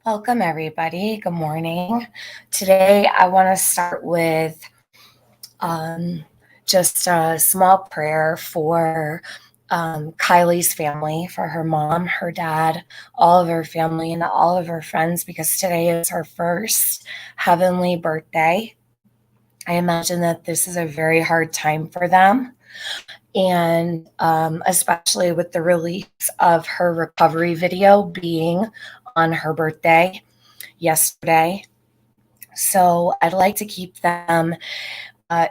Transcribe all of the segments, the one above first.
Welcome, everybody. Good morning. Today, I want to start with just a small prayer for Kylie's family, for her mom, her dad, all of her family, and all of her friends, because today is her first heavenly birthday. I imagine that this is a very hard time for them. And especially with the release of her recovery video being on her birthday yesterday. So I'd like to keep them uh,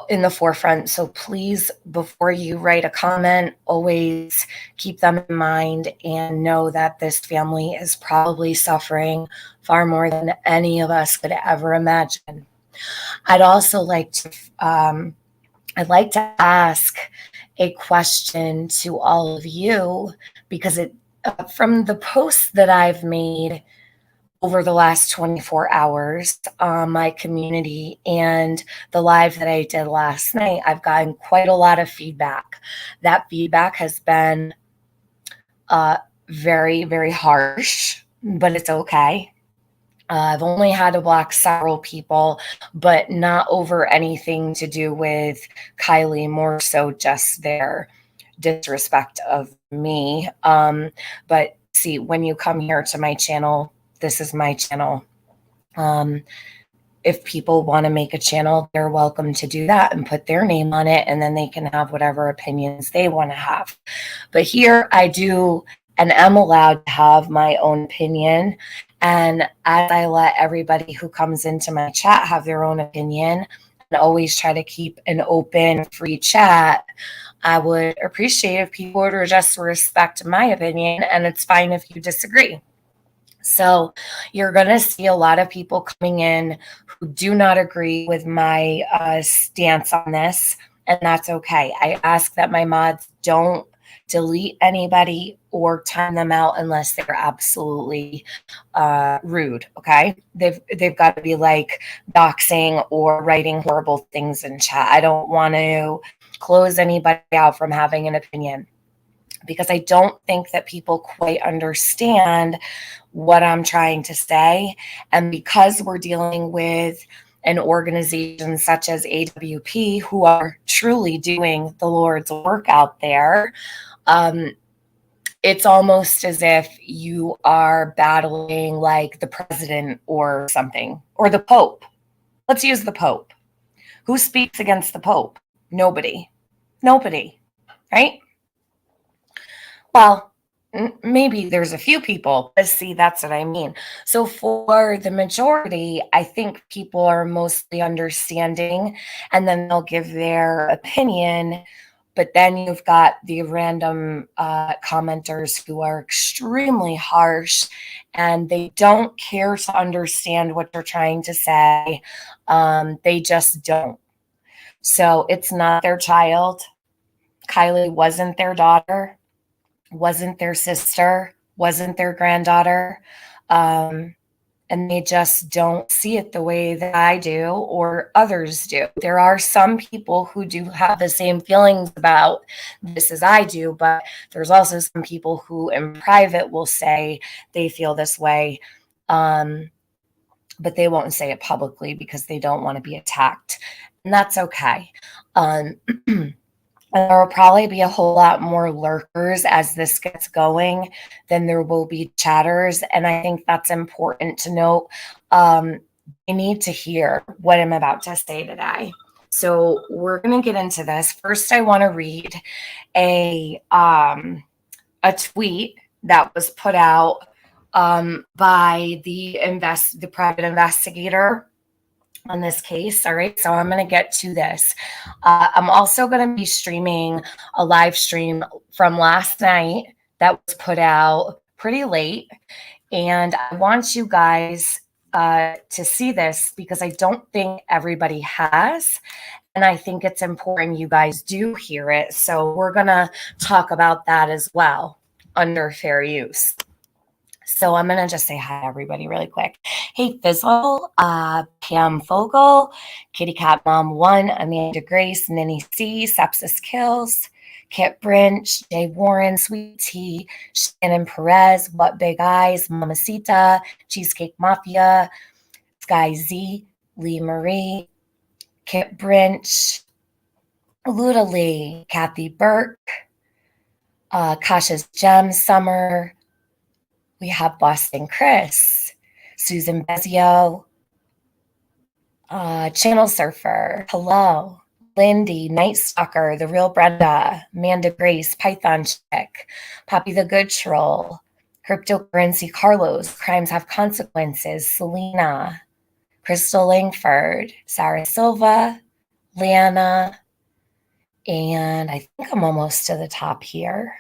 in the forefront. So please, before you write a comment, always keep them in mind and know that this family is probably suffering far more than any of us could ever imagine. I'd also like to I'd like to ask a question to all of you because from the posts that I've made over the last 24 hours on my community and the live that I did last night, I've gotten quite a lot of feedback. That feedback has been very, very harsh, but it's okay. I've only had to block several people, but not over anything to do with Kylie, more so just their disrespect of me. But see, when you come here to my channel, this is my channel. If people want to make a channel, they're welcome to do that and put their name on it, and then they can have whatever opinions they want to have. But here I do and am allowed to have my own opinion. And as I let everybody who comes into my chat have their own opinion and always try to keep an open, free chat, I would appreciate if people would just respect my opinion, and it's fine if you disagree. So you're going to see a lot of people coming in who do not agree with my stance on this, and that's okay. I ask that my mods don't delete anybody or time them out unless they're absolutely rude. Okay, they've got to be like doxing or writing horrible things in chat. I don't want to close anybody out from having an opinion, because I don't think that people quite understand what I'm trying to say. And because we're dealing with an organization such as AWP, who are truly doing the Lord's work out there, it's almost as if you are battling like the president or something, or the Pope. Let's use the Pope. Who speaks against the Pope? Nobody, right? Well, maybe there's a few people, but see, that's what I mean. So for the majority, I think people are mostly understanding, and then they'll give their opinion. But then you've got the random commenters who are extremely harsh, and they don't care to understand what you're trying to say. They just don't. So it's not their child. Kylie wasn't their daughter, wasn't their sister, wasn't their granddaughter. And they just don't see it the way that I do or others do. There are some people who do have the same feelings about this as I do, but there's also some people who in private will say they feel this way, but they won't say it publicly because they don't want to be attacked. And that's okay. And there will probably be a whole lot more lurkers as this gets going than there will be chatters. And I think that's important to note. You need to hear what I'm about to say today. So we're going to get into this. First, I want to read a tweet that was put out by the private investigator on this case. All right, so I'm going to get to this. I'm also going to be streaming a live stream from last night that was put out pretty late, and I want you guys to see this because I don't think everybody has, and I think it's important you guys do hear it. So we're going to talk about that as well under fair use. So I'm going to just say hi, everybody, really quick. Hey, Fizzle, Pam Fogel, Kitty Cat Mom 1, Amanda Grace, Ninny C, Sepsis Kills, Kit Brinch, Jay Warren, Sweet Tea, Shannon Perez, What Big Eyes, Mamacita, Cheesecake Mafia, Sky Z, Lee Marie, Kit Brinch, Luda Lee, Kathy Burke, Kasha's Gem Summer. We have Boston Chris, Susan Bezio, Channel Surfer, hello, Lindy, Night Stalker, The Real Brenda, Amanda Grace, Python Chick, Poppy the Good Troll, Cryptocurrency Carlos, Crimes Have Consequences, Selena, Crystal Langford, Sarah Silva, Lana, and I think I'm almost to the top here.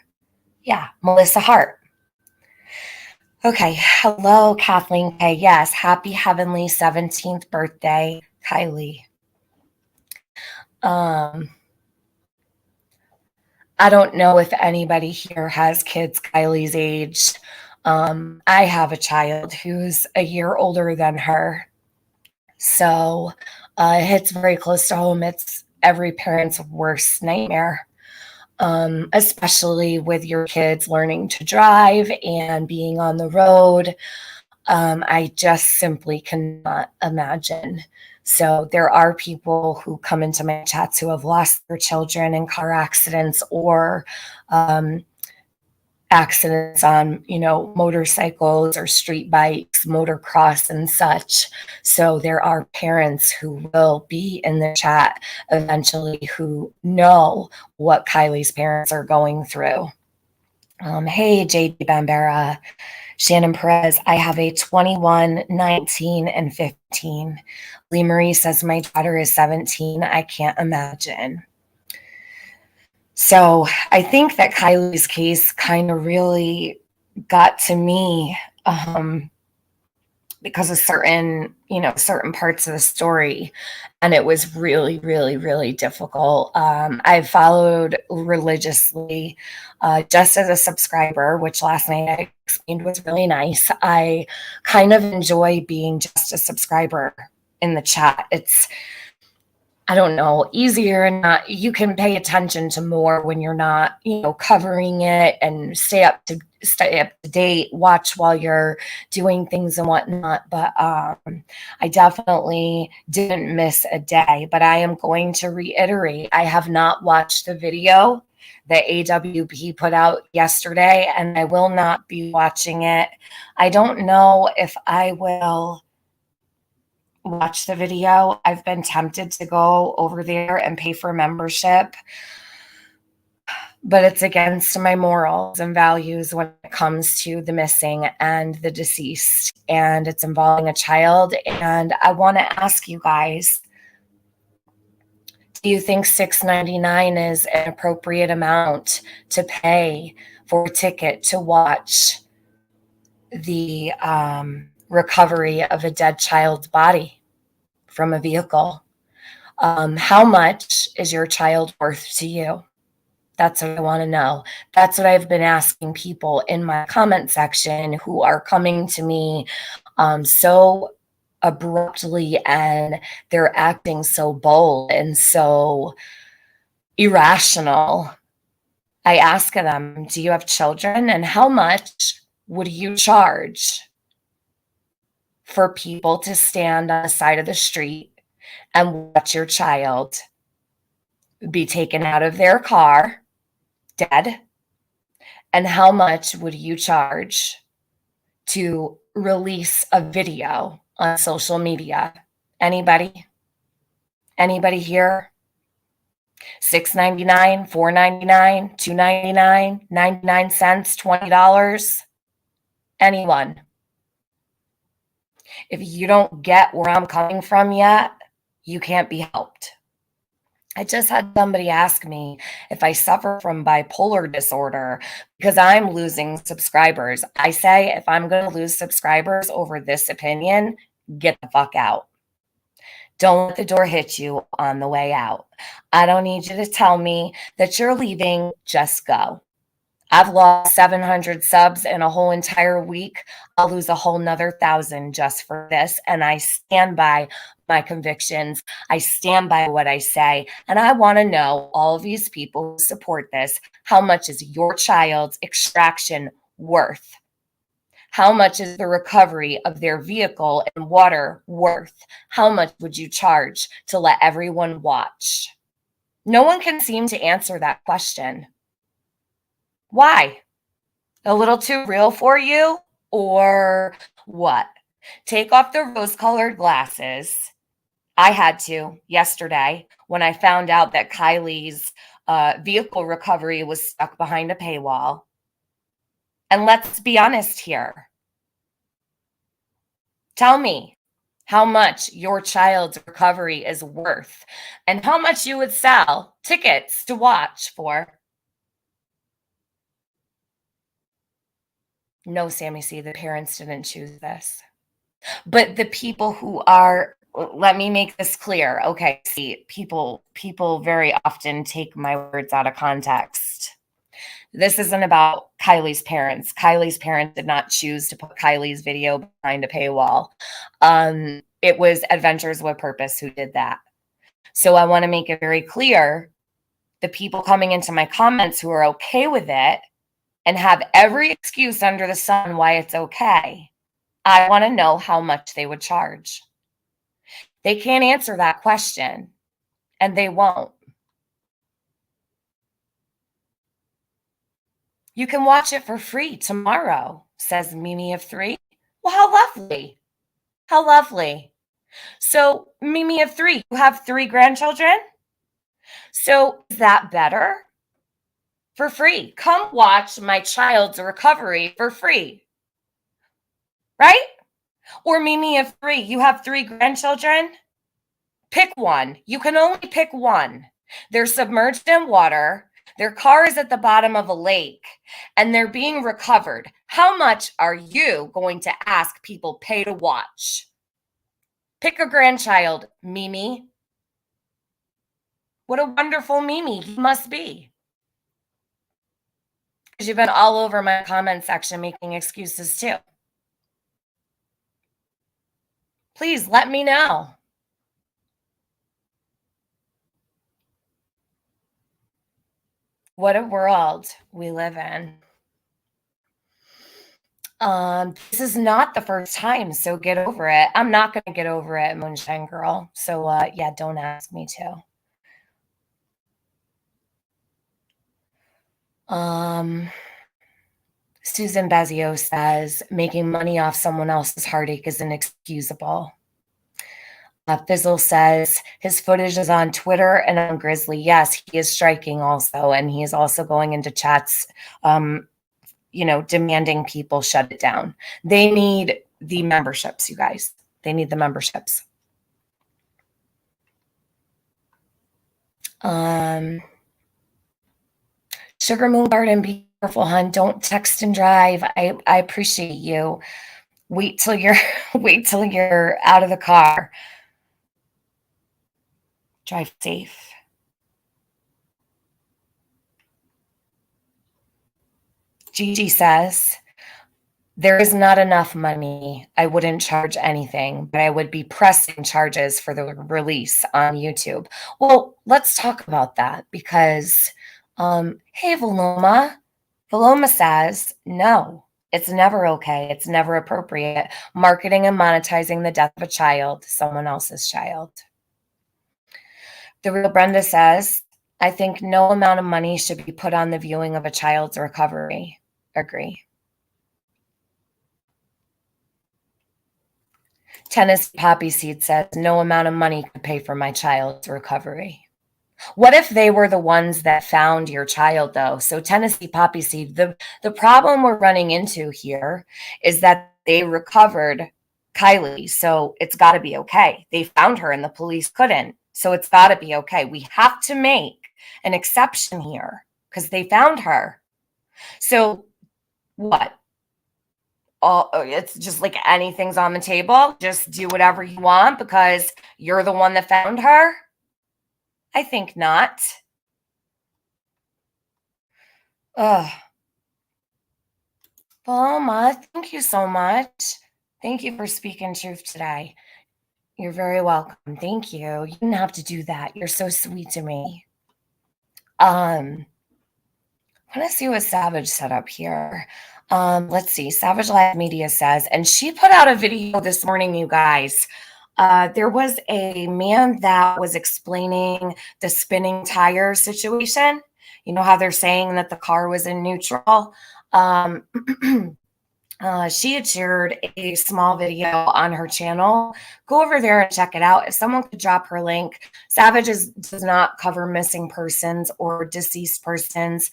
Yeah, Melissa Hart. Okay, hello, Kathleen K. Yes, happy heavenly 17th birthday, Kylie. I don't know if anybody here has kids Kylie's age. I have a child who's a year older than her. So it hits very close to home. It's every parent's worst nightmare, especially with your kids learning to drive and being on the road. I just simply cannot imagine. So there are people who come into my chats who have lost their children in car accidents or accidents on, motorcycles or street bikes, motocross and such. So there are parents who will be in the chat eventually who know what Kylie's parents are going through. Hey, JD Bambera, Shannon Perez, I have a 21, 19, and 15. Lee Marie says my daughter is 17. I can't imagine. So I think that Kylie's case kind of really got to me because of certain parts of the story. And it was really, really, really difficult. I followed religiously just as a subscriber, which last night I explained was really nice. I kind of enjoy being just a subscriber in the chat. It's, I don't know, easier and not, you can pay attention to more when you're not, covering it and stay up to date, watch while you're doing things and whatnot. But I definitely didn't miss a day, but I am going to reiterate, I have not watched the video that AWP put out yesterday, and I will not be watching it. I don't know if I will watch the video. I've been tempted to go over there and pay for membership, but it's against my morals and values when it comes to the missing and the deceased, and it's involving a child. And I want to ask you guys, do you think $6.99 is an appropriate amount to pay for a ticket to watch the recovery of a dead child's body from a vehicle? How much is your child worth to you? That's what I want to know. That's what I've been asking people in my comment section who are coming to me so abruptly, and they're acting so bold and so irrational. I ask them, do you have children? And how much would you charge for people to stand on the side of the street and watch your child be taken out of their car dead? And how much would you charge to release a video on social media? Anybody? Anybody here? $6.99, $4.99, $2.99, 99 cents, $20? Anyone? If you don't get where I'm coming from yet, you can't be helped. I just had somebody ask me if I suffer from bipolar disorder because I'm losing subscribers. I say, if I'm going to lose subscribers over this opinion, get the fuck out. Don't let the door hit you on the way out. I don't need you to tell me that you're leaving. Just go. I've lost 700 subs in a whole entire week. I'll lose a whole nother 1,000 just for this. And I stand by my convictions. I stand by what I say. And I want to know, all of these people who support this, how much is your child's extraction worth? How much is the recovery of their vehicle and water worth? How much would you charge to let everyone watch? No one can seem to answer that question. Why? A little too real for you? Or what? Take off the rose-colored glasses. I had to yesterday when I found out that Kylie's vehicle recovery was stuck behind a paywall. And let's be honest here. Tell me how much your child's recovery is worth and how much you would sell tickets to watch for. No, Sammy C, the parents didn't choose this. But the people who are, let me make this clear. Okay, see, people very often take my words out of context. This isn't about Kylie's parents. Kylie's parents did not choose to put Kylie's video behind a paywall. It was Adventures with Purpose who did that. So I want to make it very clear, the people coming into my comments who are okay with it and have every excuse under the sun why it's okay, I want to know how much they would charge. They can't answer that question, and they won't. You can watch it for free tomorrow, says Mimi of 3. Well, how lovely. How lovely. So, Mimi of 3, you have 3 grandchildren? So, is that better? For free. Come watch my child's recovery for free. Right? Or Mimi of 3, you have 3 grandchildren? Pick one. You can only pick one. They're submerged in water. Their car is at the bottom of a lake and they're being recovered. How much are you going to ask people pay to watch? Pick a grandchild, Mimi. What a wonderful Mimi you must be. Because you've been all over my comment section making excuses too. Please let me know. What a world we live in. This is not the first time, so get over it. I'm not going to get over it, Moonshine Girl. So, yeah, don't ask me to. Susan Bezio says, making money off someone else's heartache is inexcusable. Fizzle says, his footage is on Twitter and on Grizzly. Yes, he is striking also, and he is also going into chats, demanding people shut it down. They need the memberships, you guys. They need the memberships. Sugar Moon Garden, be careful, hon. Don't text and drive. I appreciate you. Wait till you're out of the car. Drive safe. Gigi says, there is not enough money. I wouldn't charge anything, but I would be pressing charges for the release on YouTube. Well, let's talk about that because, hey, Valoma says, no, it's never okay. It's never appropriate. Marketing and monetizing the death of a child, someone else's child. The Real Brenda says, I think no amount of money should be put on the viewing of a child's recovery. Agree. Tennessee Poppy Seed says, no amount of money could pay for my child's recovery. What if they were the ones that found your child, though? So Tennessee Poppy Seed, the problem we're running into here is that they recovered Kylie, so it's got to be okay. They found her and the police couldn't, so it's got to be okay. We have to make an exception here because they found her. So what? It's just like anything's on the table. Just do whatever you want because you're the one that found her? I think not. Ugh. Paloma, thank you so much. Thank you for speaking truth today. You're very welcome. Thank you. You didn't have to do that. You're so sweet to me. I want to see what Savage set up here. Let's see. Savage Live Media says, and she put out a video this morning, you guys. There was a man that was explaining the spinning tire situation. You know how they're saying that the car was in neutral? She had shared a small video on her channel. Go over there and check it out. If someone could drop her link. Savage does not cover missing persons or deceased persons.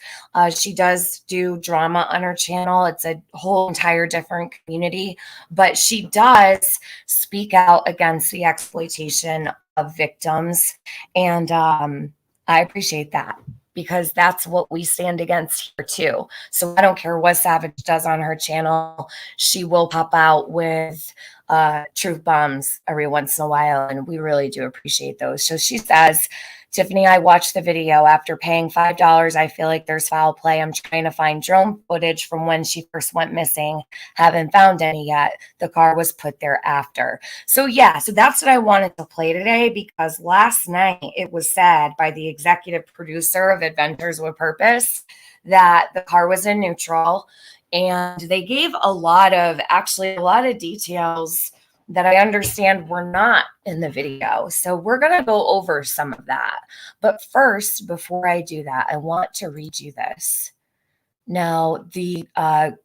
She does do drama on her channel. It's a whole entire different community, but she does speak out against the exploitation of victims. And I appreciate that, because that's what we stand against here too. So I don't care what Savage does on her channel. She will pop out with truth bombs every once in a while, and we really do appreciate those. So she says, Tiffany, I watched the video. After paying $5, I feel like there's foul play. I'm trying to find drone footage from when she first went missing. Haven't found any yet. The car was put there after. So yeah, so that's what I wanted to play today, because last night it was said by the executive producer of Adventures with Purpose that the car was in neutral, and they gave a lot of details that I understand were not in the video. So we're going to go over some of that. But first, before I do that, I want to read you this. Now, the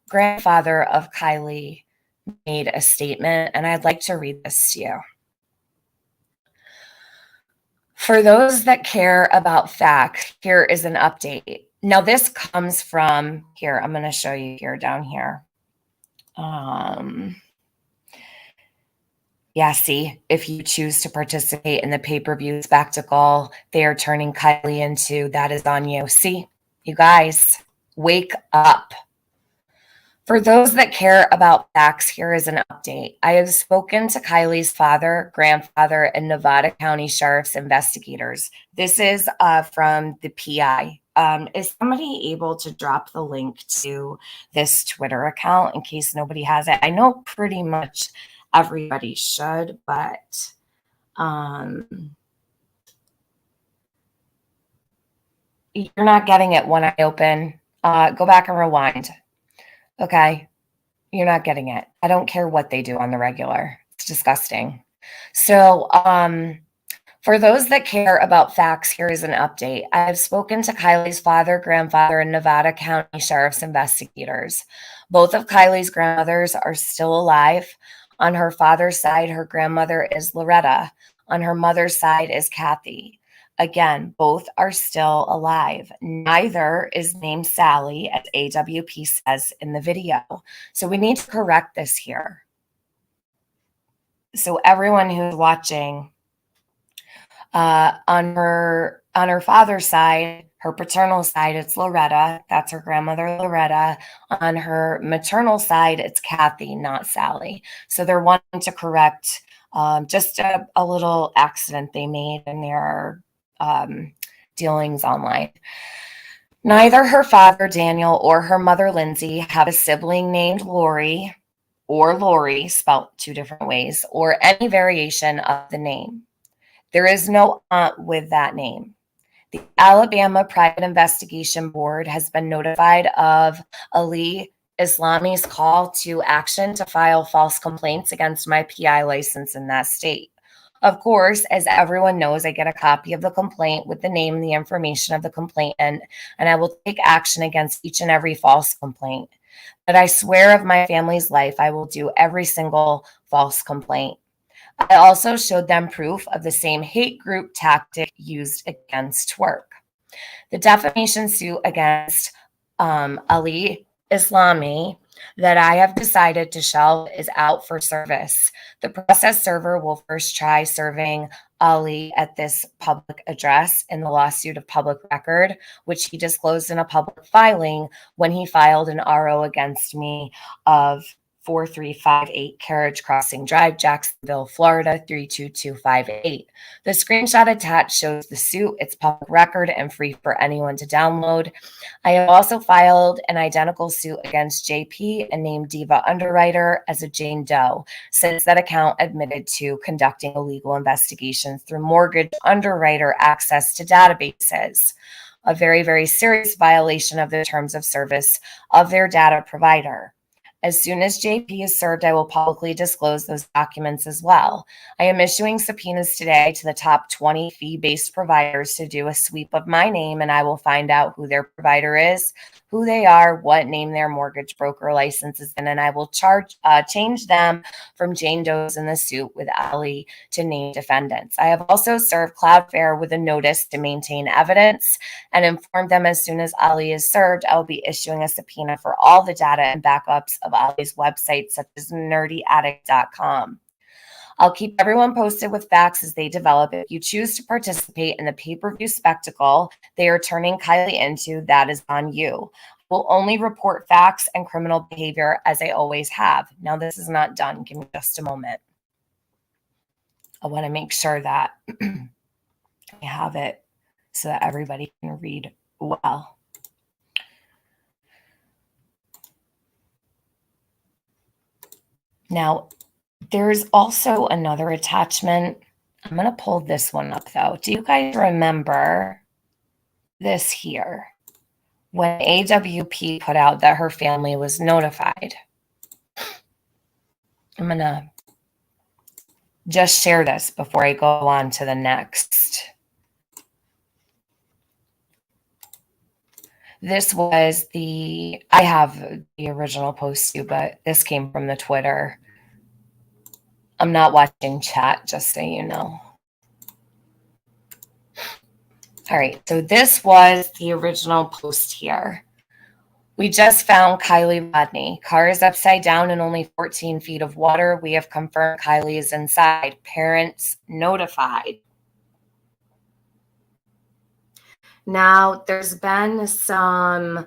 grandfather of Kylie made a statement, and I'd like to read this to you. For those that care about facts, here is an update. Now, this comes from here. I'm going to show you here down here. Yeah, see, if you choose to participate in the pay-per-view spectacle they are turning Kylie into, that is on you. See, you guys, wake up. For those that care about facts, here is an update. I have spoken to Kylie's father, grandfather, and Nevada County Sheriff's investigators. This is from the PI. Is somebody able to drop the link to this Twitter account in case nobody has it? I know pretty much everybody should, but you're not getting it when I open. Go back and rewind. Okay, you're not getting it. I don't care what they do on the regular. It's disgusting. So for those that care about facts, here is an update. I have spoken to Kylie's father, grandfather, and Nevada County Sheriff's investigators. Both of Kylie's grandmothers are still alive. On her father's side, her grandmother is Loretta. On her mother's side is Kathy. Again, both are still alive. Neither is named Sally, as AWP says in the video. So we need to correct this here. So everyone who's watching, on her father's side, her paternal side, it's Loretta. That's her grandmother, Loretta. On her maternal side, it's Kathy, not Sally. So they're wanting to correct just a little accident they made in their dealings online. Neither her father, Daniel, or her mother, Lindsay, have a sibling named Lori, or Lori, spelled two different ways, or any variation of the name. There is no aunt with that name. The Alabama Private Investigation Board has been notified of Ali Islami's call to action to file false complaints against my PI license in that state. Of course, as everyone knows, I get a copy of the complaint with the name and the information of the complainant, and I will take action against each and every false complaint. But I swear of my family's life, I will do every single false complaint. I also showed them proof of the same hate group tactic used against Twerk. The defamation suit against Ali Islami that I have decided to shelve is out for service. The process server will first try serving Ali at this public address in the lawsuit of public record, which he disclosed in a public filing when he filed an RO against me of 4358 Carriage Crossing Drive, Jacksonville, Florida 32258. The screenshot attached shows the suit. It's public record and free for anyone to download. I have also filed an identical suit against JP and named Diva Underwriter as a Jane Doe, since that account admitted to conducting illegal investigations through mortgage underwriter access to databases, a very, very serious violation of the terms of service of their data provider. As soon as JP is served, I will publicly disclose those documents as well. I am issuing subpoenas today to the top 20 fee-based providers to do a sweep of my name, and I will find out who their provider is, who they are, what name their mortgage broker license is in, and I will change them from Jane Doe's in the suit with Ali to named defendants. I have also served Cloudflare with a notice to maintain evidence and informed them as soon as Ali is served, I will be issuing a subpoena for all the data and backups of Ali's websites, such as nerdyaddict.com. I'll keep everyone posted with facts as they develop. If you choose to participate in the pay-per-view spectacle they are turning Kylie into, that is on you. Will only report facts and criminal behavior as I always have. Now, this is not done. Give me just a moment. I want to make sure that I have it so that everybody can read well. Now, there's also another attachment. I'm going to pull this one up, though. Do you guys remember this here? When AWP put out that her family was notified. I'm going to just share this before I go on to the next. This was I have the original post too, but this came from the Twitter. I'm not watching chat, just so you know. All right, so this was the original post here. We just found Kylie Rodney. Car is upside down in only 14 feet of water. We have confirmed Kylie is inside. Parents notified. Now, there's been some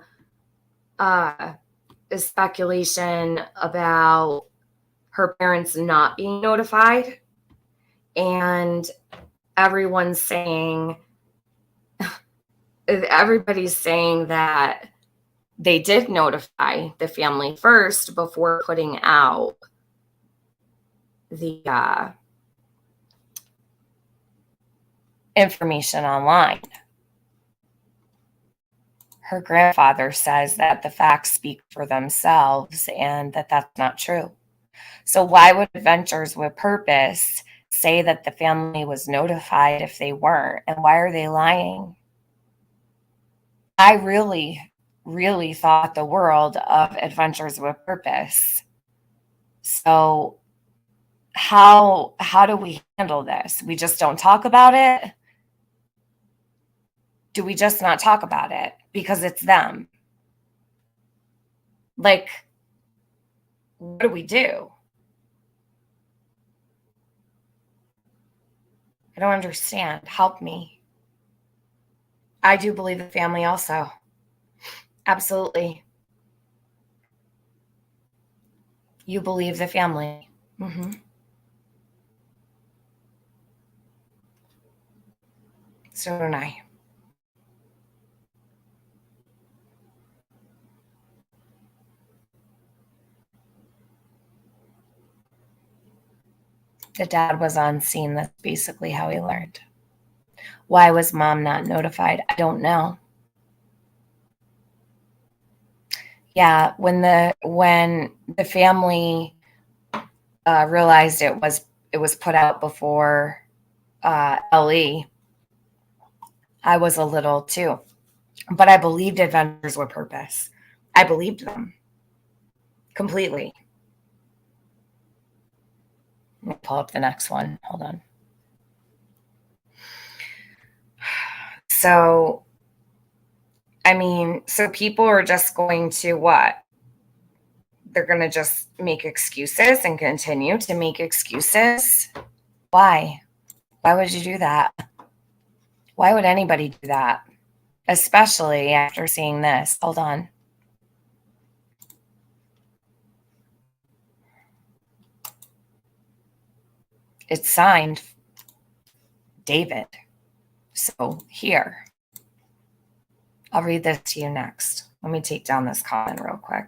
speculation about her parents not being notified, and everybody's saying that they did notify the family first before putting out the information online. Her grandfather says that the facts speak for themselves and that that's not true. So why would Adventures with Purpose say that the family was notified if they weren't? And why are they lying? I really, really thought the world of Adventures with Purpose. So how do we handle this? We just don't talk about it? Do we just not talk about it because it's them? Like, what do we do? I don't understand. Help me. I do believe the family also. Absolutely. You believe the family. Mm-hmm. So don't I. The dad was on scene. That's basically how he learned. Why was mom not notified? I don't know. Yeah, when the family realized it was put out before LE, I was a little too. But I believed Adventures with Purpose. I believed them completely. Let me pull up the next one. Hold on. So, I mean, so people are just going to what? They're going to just make excuses and continue to make excuses? Why? Why would you do that? Why would anybody do that? Especially after seeing this. Hold on. It's signed David. So here, I'll read this to you next. Let me take down this comment real quick.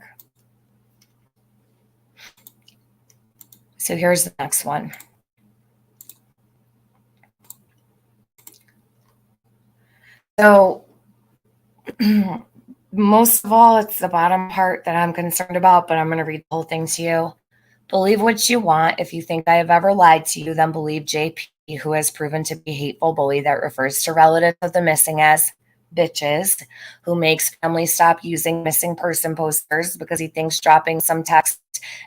So here's the next one. So most of all, it's the bottom part that I'm concerned about, but I'm going to read the whole thing to you. Believe what you want. If you think I have ever lied to you, then believe JP, who has proven to be a hateful bully that refers to relatives of the missing as bitches, who makes families stop using missing person posters because he thinks dropping some text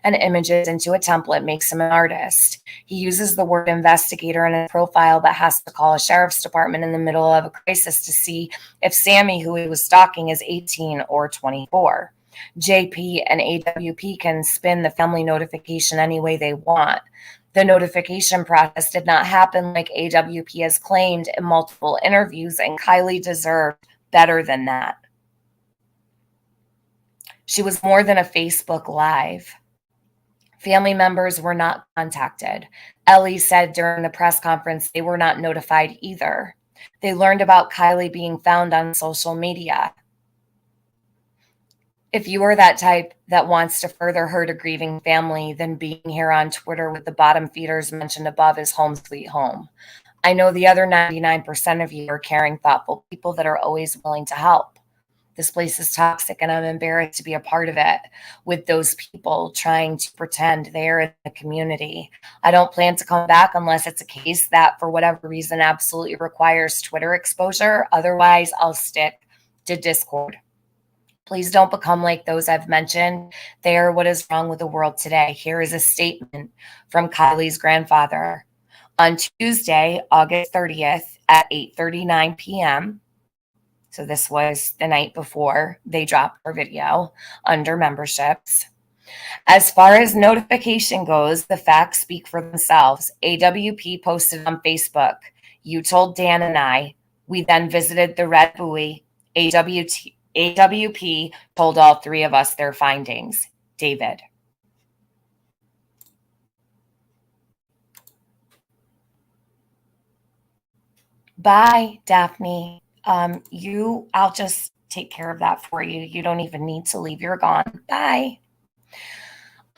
and images into a template makes him an artist. He uses the word investigator in a profile but has to call a sheriff's department in the middle of a crisis to see if Sammy, who he was stalking, is 18 or 24. JP and AWP can spin the family notification any way they want. The notification process did not happen like AWP has claimed in multiple interviews, and Kylie deserved better than that. She was more than a Facebook Live. Family members were not contacted. Ellie said during the press conference they were not notified either. They learned about Kylie being found on social media. If you are that type that wants to further hurt a grieving family, then being here on Twitter with the bottom feeders mentioned above is home sweet home. I know the other 99% of you are caring, thoughtful people that are always willing to help. This place is toxic, and I'm embarrassed to be a part of it with those people trying to pretend they're in the community. I don't plan to come back unless it's a case that, for whatever reason, absolutely requires Twitter exposure. Otherwise, I'll stick to Discord. Please don't become like those I've mentioned. They are what is wrong with the world today. Here is a statement from Kylie's grandfather. On Tuesday, August 30th at 8:39 p.m., so this was the night before they dropped our video under memberships. As far as notification goes, the facts speak for themselves. AWP posted on Facebook. You told Dan and I. We then visited the Red Buoy. AWP told all three of us their findings. David. Bye, Daphne. I'll just take care of that for you. You don't even need to leave. You're gone. Bye.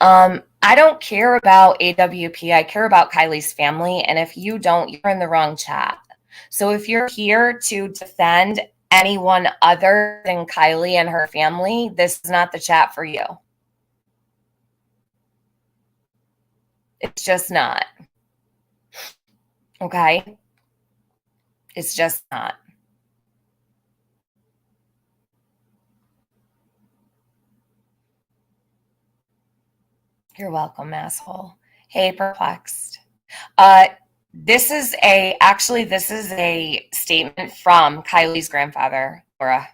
I don't care about AWP. I care about Kylie's family. And if you don't, you're in the wrong chat. So if you're here to defend anyone other than Kylie and her family, this is not the chat for you. It's just not. Okay? It's just not. You're welcome, asshole. Hey, perplexed. This is a statement from Kylie's grandfather, Laura.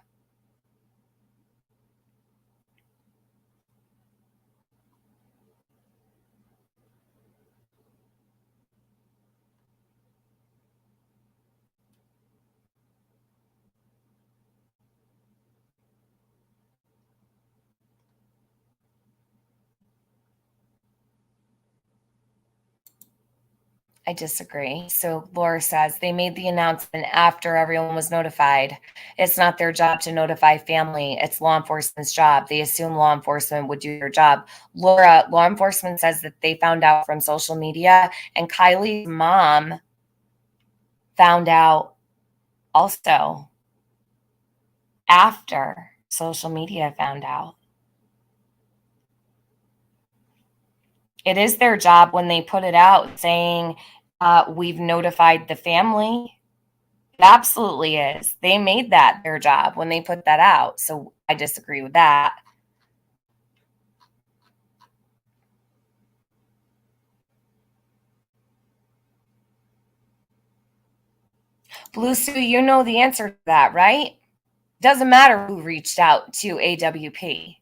I disagree. So Laura says they made the announcement after everyone was notified. It's not their job to notify family. It's law enforcement's job. They assume law enforcement would do their job. Laura, law enforcement says that they found out from social media, and Kylie's mom found out also after social media found out. It is their job when they put it out saying, we've notified the family. It absolutely is. They made that their job when they put that out. So I disagree with that. Blue Sue, you know the answer to that, right? Doesn't matter who reached out to AWP.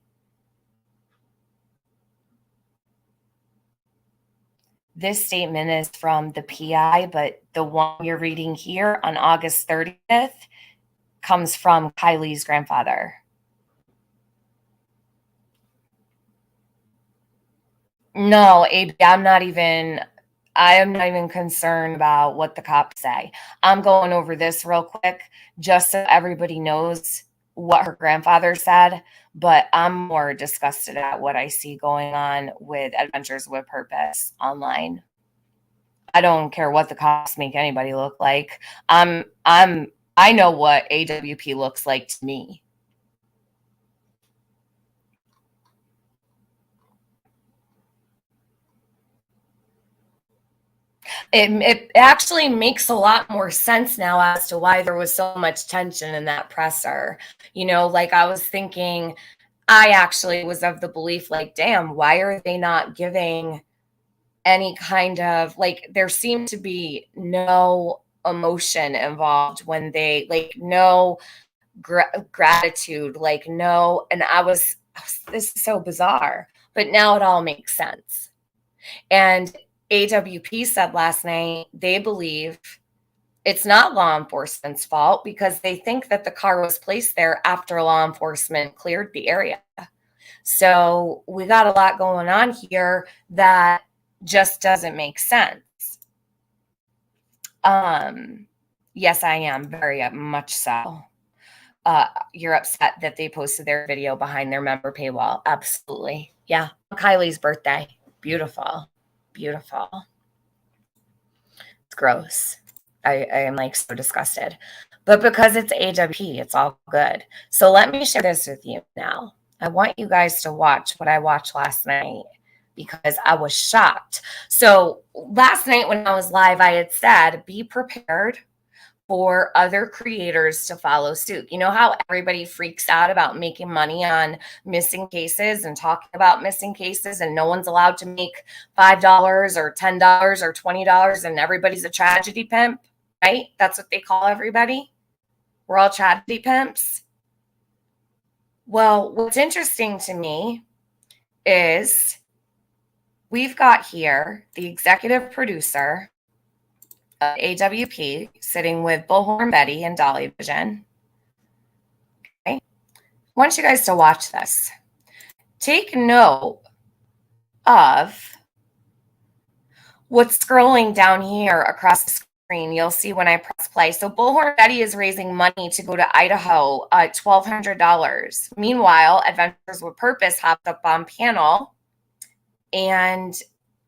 This statement is from the PI, but the one you're reading here on August 30th comes from Kylie's grandfather. No, AB, I'm not even I am not even concerned about what the cops say. I'm going over this real quick just so everybody knows what her grandfather said, but I'm more disgusted at what I see going on with Adventures with Purpose online. I don't care what the cops make anybody look like. I know what AWP looks like to me. It actually makes a lot more sense now as to why there was so much tension in that presser. Like I was thinking, I actually was of the belief, like, damn, why are they not giving any kind of, like, there seemed to be no emotion involved when they, like, no gratitude, like, no. And this is so bizarre, but now it all makes sense. And AWP said last night they believe it's not law enforcement's fault because they think that the car was placed there after law enforcement cleared the area. So we got a lot going on here that just doesn't make sense. Yes, I am very much so. You're upset that they posted their video behind their member paywall. Absolutely. Yeah. Kylie's birthday. Beautiful. Beautiful. It's gross. I am like so disgusted. But because it's AWP, it's all good. So let me share this with you now. I want you guys to watch what I watched last night because I was shocked. So last night when I was live, I had said, be prepared for other creators to follow suit. You know how everybody freaks out about making money on missing cases and talking about missing cases, and no one's allowed to make $5 or $10 or $20, and everybody's a tragedy pimp, right? That's what they call everybody. We're all tragedy pimps. Well, what's interesting to me is we've got here the executive producer AWP sitting with Bullhorn Betty and Dolly Vision. Okay. I want you guys to watch this. Take note of what's scrolling down here across the screen. You'll see when I press play. So Bullhorn Betty is raising money to go to Idaho, $1,200. Meanwhile, Adventures with Purpose hopped up on panel, and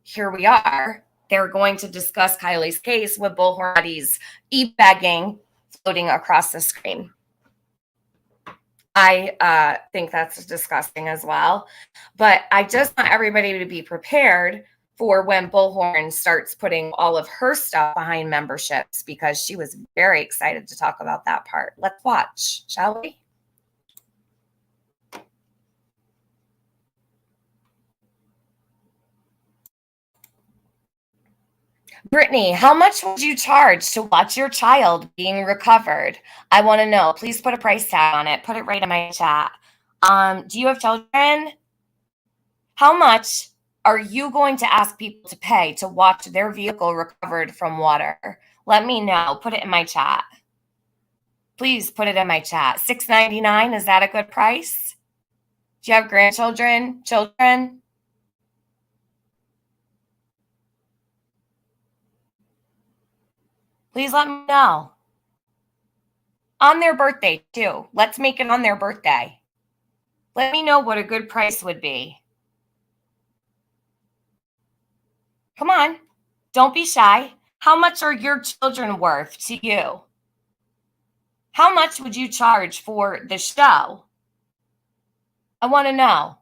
here we are. They're going to discuss Kylie's case with Bullhorn Betty's e-bagging floating across the screen. I think that's disgusting as well. But I just want everybody to be prepared for when Bullhorn starts putting all of her stuff behind memberships, because she was very excited to talk about that part. Let's watch, shall we? Brittany, how much would you charge to watch your child being recovered? I want to know. Please put a price tag on it. Put it right in my chat. Do you have children? How much are you going to ask people to pay to watch their vehicle recovered from water? Let me know. Put it in my chat. Please put it in my chat. $6.99, is that a good price? Do you have grandchildren? Children? Please let me know. On their birthday, too. Let's make it on their birthday. Let me know what a good price would be. Come on. Don't be shy. How much are your children worth to you? How much would you charge for the show? I want to know.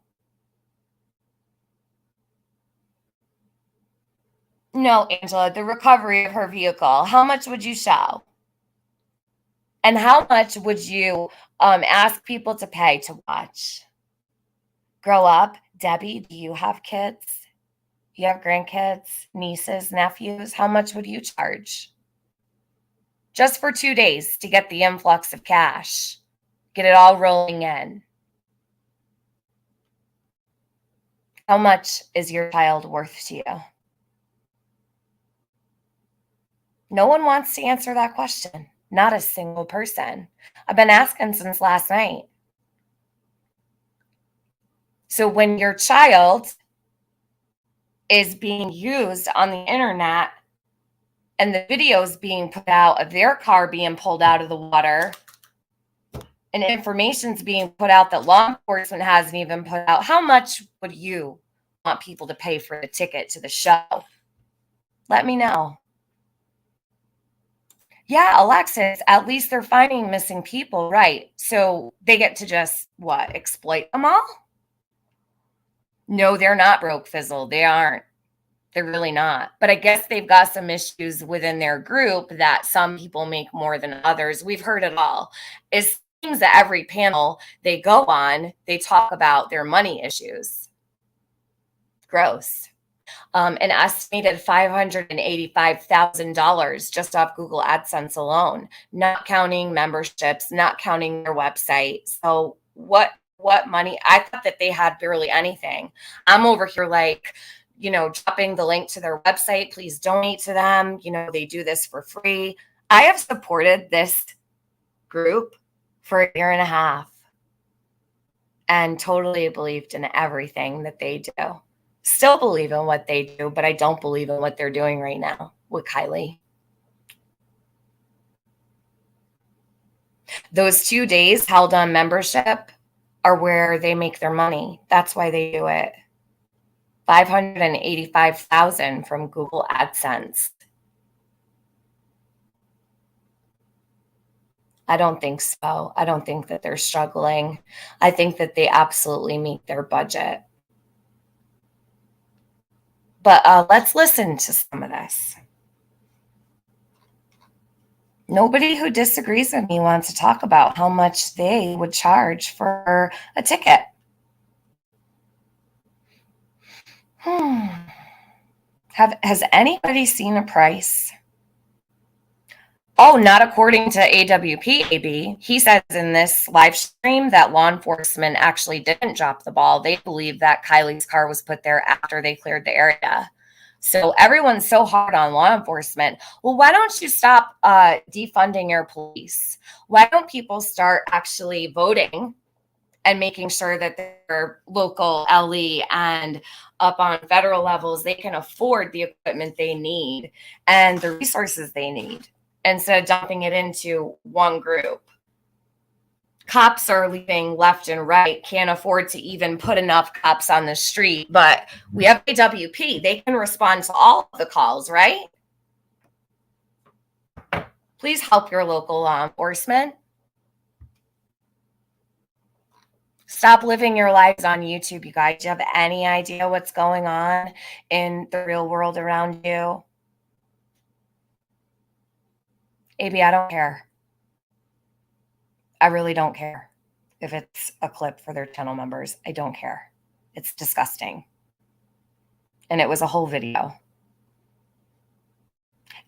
No, Angela, the recovery of her vehicle. How much would you show? And how much would you ask people to pay to watch? Grow up. Debbie, do you have kids? You have grandkids, nieces, nephews? How much would you charge? Just for 2 days to get the influx of cash. Get it all rolling in. How much is your child worth to you? No one wants to answer that question. Not a single person. I've been asking since last night. So when your child is being used on the internet and the videos being put out of their car being pulled out of the water and information's being put out that law enforcement hasn't even put out, how much would you want people to pay for the ticket to the show? Let me know. Yeah, Alexis, at least they're finding missing people, right? So they get to just, what, exploit them all? No, they're not broke fizzle. They aren't. They're really not. But I guess they've got some issues within their group that some people make more than others. We've heard it all. It seems that every panel they go on, they talk about their money issues. Gross. An estimated $585,000 just off Google AdSense alone, not counting memberships, not counting their website. So what money? I thought that they had barely anything. I'm over here like, dropping the link to their website. Please donate to them. They do this for free. I have supported this group for a year and a half and totally believed in everything that they do. Still believe in what they do, but I don't believe in what they're doing right now with Kylie. Those 2 days held on membership are where they make their money. That's why they do it. $585,000 from Google AdSense. I don't think so. I don't think that they're struggling. I think that they absolutely meet their budget. But let's listen to some of this. Nobody who disagrees with me wants to talk about how much they would charge for a ticket. Has anybody seen a price? Oh, not according to AWP, AB. He says in this live stream that law enforcement actually didn't drop the ball. They believe that Kylie's car was put there after they cleared the area. So everyone's so hard on law enforcement. Well, why don't you stop defunding your police? Why don't people start actually voting and making sure that their local LE and up on federal levels, they can afford the equipment they need and the resources they need instead of dumping it into one group? Cops are leaving left and right, can't afford to even put enough cops on the street, but we have AWP. They can respond to all of the calls, right? Please help your local law enforcement. Stop living your lives on YouTube, you guys. Do you have any idea what's going on in the real world around you? AB, I don't care. I really don't care if it's a clip for their channel members. I don't care. It's disgusting. And it was a whole video.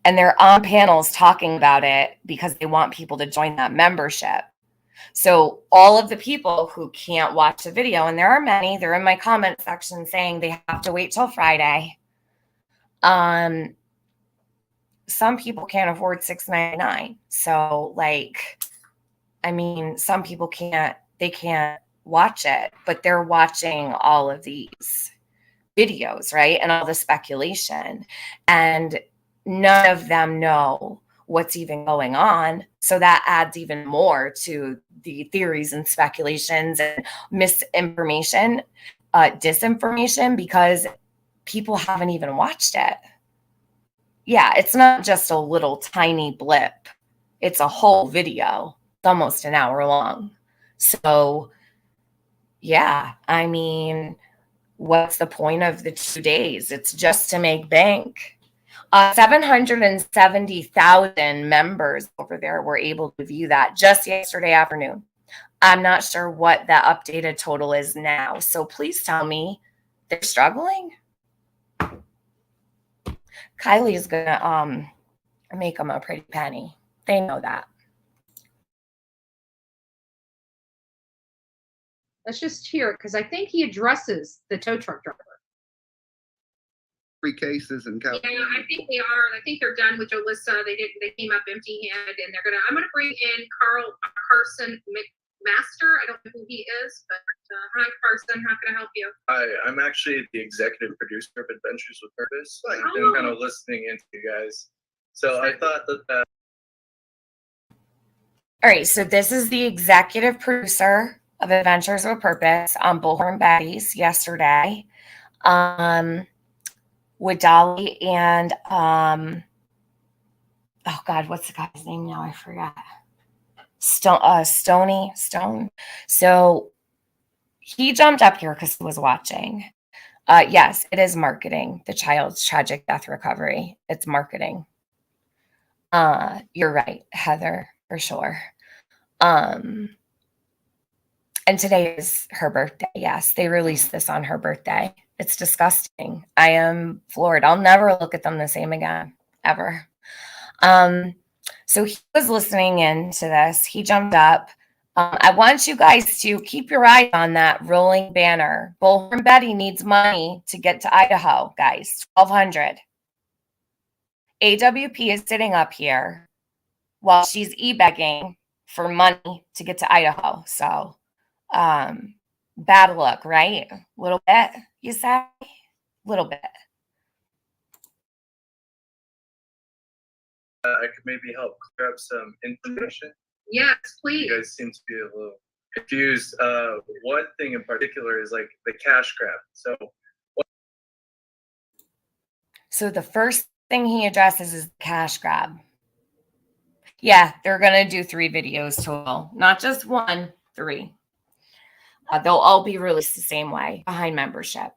And they're on panels talking about it because they want people to join that membership. So all of the people who can't watch the video, and there are many, they're in my comment section saying they have to wait till Friday. Some people can't afford $6.99. So some people can't watch it, but they're watching all of these videos, right? And all the speculation. And none of them know what's even going on. So that adds even more to the theories and speculations and misinformation, disinformation, because people haven't even watched it. Yeah, it's not just a little tiny blip. It's a whole video. It's almost an hour long. So, yeah, what's the point of the 2 days? It's just to make bank. 770,000 members over there were able to view that just yesterday afternoon. I'm not sure what that updated total is now. So please tell me they're struggling. Kylie is going to make them a pretty penny. They know that. Let's just hear it, because I think he addresses the tow truck driver. Cases in California. Yeah, I think they are. I think they're done with Alyssa. They came up empty-handed, and I'm gonna bring in Carson Master. I don't know who he is, but hi, Carson. How can I help you? Hi, I'm actually the executive producer of Adventures with Purpose. I've been Oh. kind of listening into you guys. So I thought that All right, so this is the executive producer of Adventures with Purpose on Bullhorn Baddies yesterday, with Dolly and oh God, what's the guy's name now? I forgot. Stone. So he jumped up here because he was watching. Yes, it is marketing. The child's tragic death recovery. It's marketing. You're right, Heather, for sure. And today is her birthday. Yes, they released this on her birthday. It's disgusting. I am floored. I'll never look at them the same again, ever. So he was listening into this. He jumped up. I want you guys to keep your eyes on that rolling banner. Bullhorn Betty needs money to get to Idaho, guys. 1,200. AWP is sitting up here while she's e-begging for money to get to Idaho. So, bad luck, right? A little bit, you say? A little bit. I could maybe help clear up some information. Yes, please. You guys seem to be a little confused. One thing in particular is like the cash grab. So the first thing he addresses is the cash grab. Yeah, they're going to do 3 videos total, not just 1, 3. They'll all be released the same way behind membership.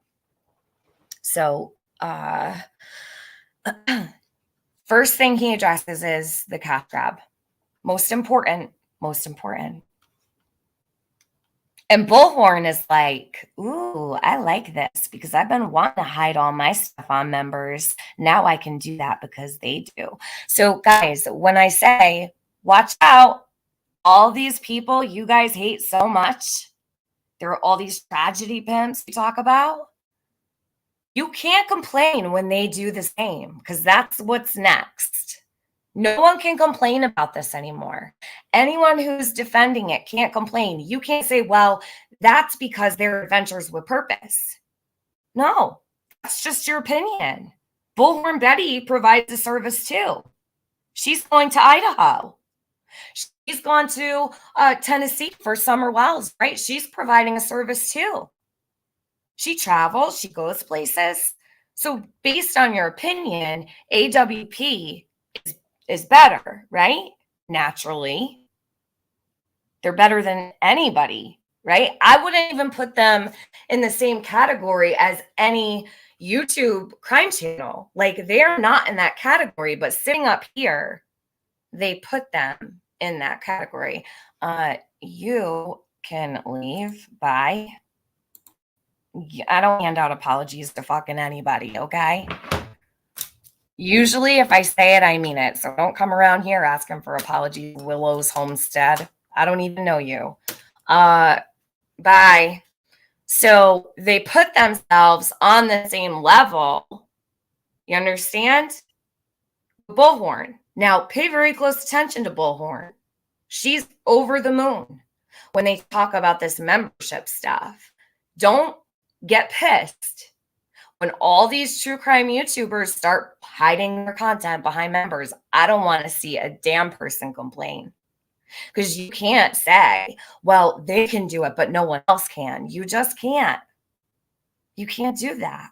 So, first thing he addresses is the cash grab. Most important. And Bullhorn is like, ooh, I like this because I've been wanting to hide all my stuff on members. Now I can do that because they do. So guys, when I say, watch out, all these people you guys hate so much, there are all these tragedy pimps you talk about. You can't complain when they do the same because that's what's next. No one can complain about this anymore. Anyone who's defending it can't complain. You can't say, well, that's because they're Adventures with Purpose. No, that's just your opinion. Bullhorn Betty provides a service too. She's going to Idaho. She's gone to Tennessee for Summer Wells, right? She's providing a service too. She travels, she goes places. So based on your opinion, AWP is better, right? Naturally. They're better than anybody, right? I wouldn't even put them in the same category as any YouTube crime channel. Like they're not in that category, but sitting up here, they put them in that category. You can leave. Bye. I don't hand out apologies to fucking anybody, okay? Usually, if I say it, I mean it. So don't come around here asking for apologies, Willow's Homestead. I don't even know you. Bye. So they put themselves on the same level. You understand? Bullhorn. Now, pay very close attention to Bullhorn. She's over the moon when they talk about this membership stuff. Don't get pissed when all these true crime YouTubers start hiding their content behind members. I don't want to see a damn person complain because you can't say, well, they can do it, but no one else can. You just can't. You can't do that.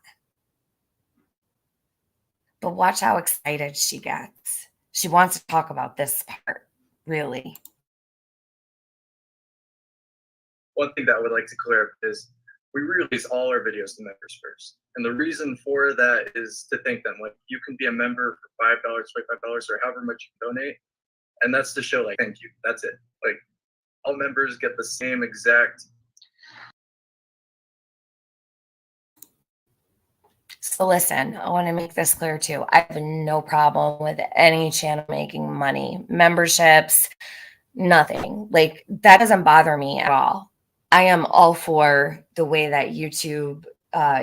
But watch how excited she gets. She wants to talk about this part, really. One thing that I would like to clear up is we release all our videos to members first. And the reason for that is to thank them. Like you can be a member for $5, $25, or however much you donate. And that's to show like, thank you. That's it. Like all members get the same exact. So listen, I want to make this clear too. I have no problem with any channel making money, memberships, nothing. Like that doesn't bother me at all. I am all for the way that YouTube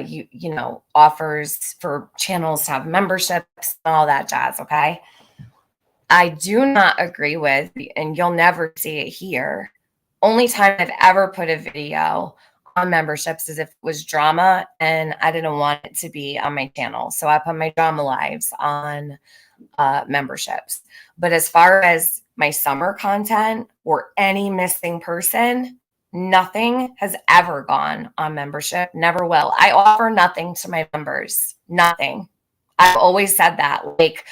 you know offers for channels to have memberships and all that jazz, okay? I do not agree with, and you'll never see it here, Only time I've ever put a video on memberships is if it was drama and I didn't want it to be on my channel. So I put my drama lives on memberships. But as far as my summer content or any missing person, nothing has ever gone on membership. Never will. I offer nothing to my members. Nothing. I've always said that. Like,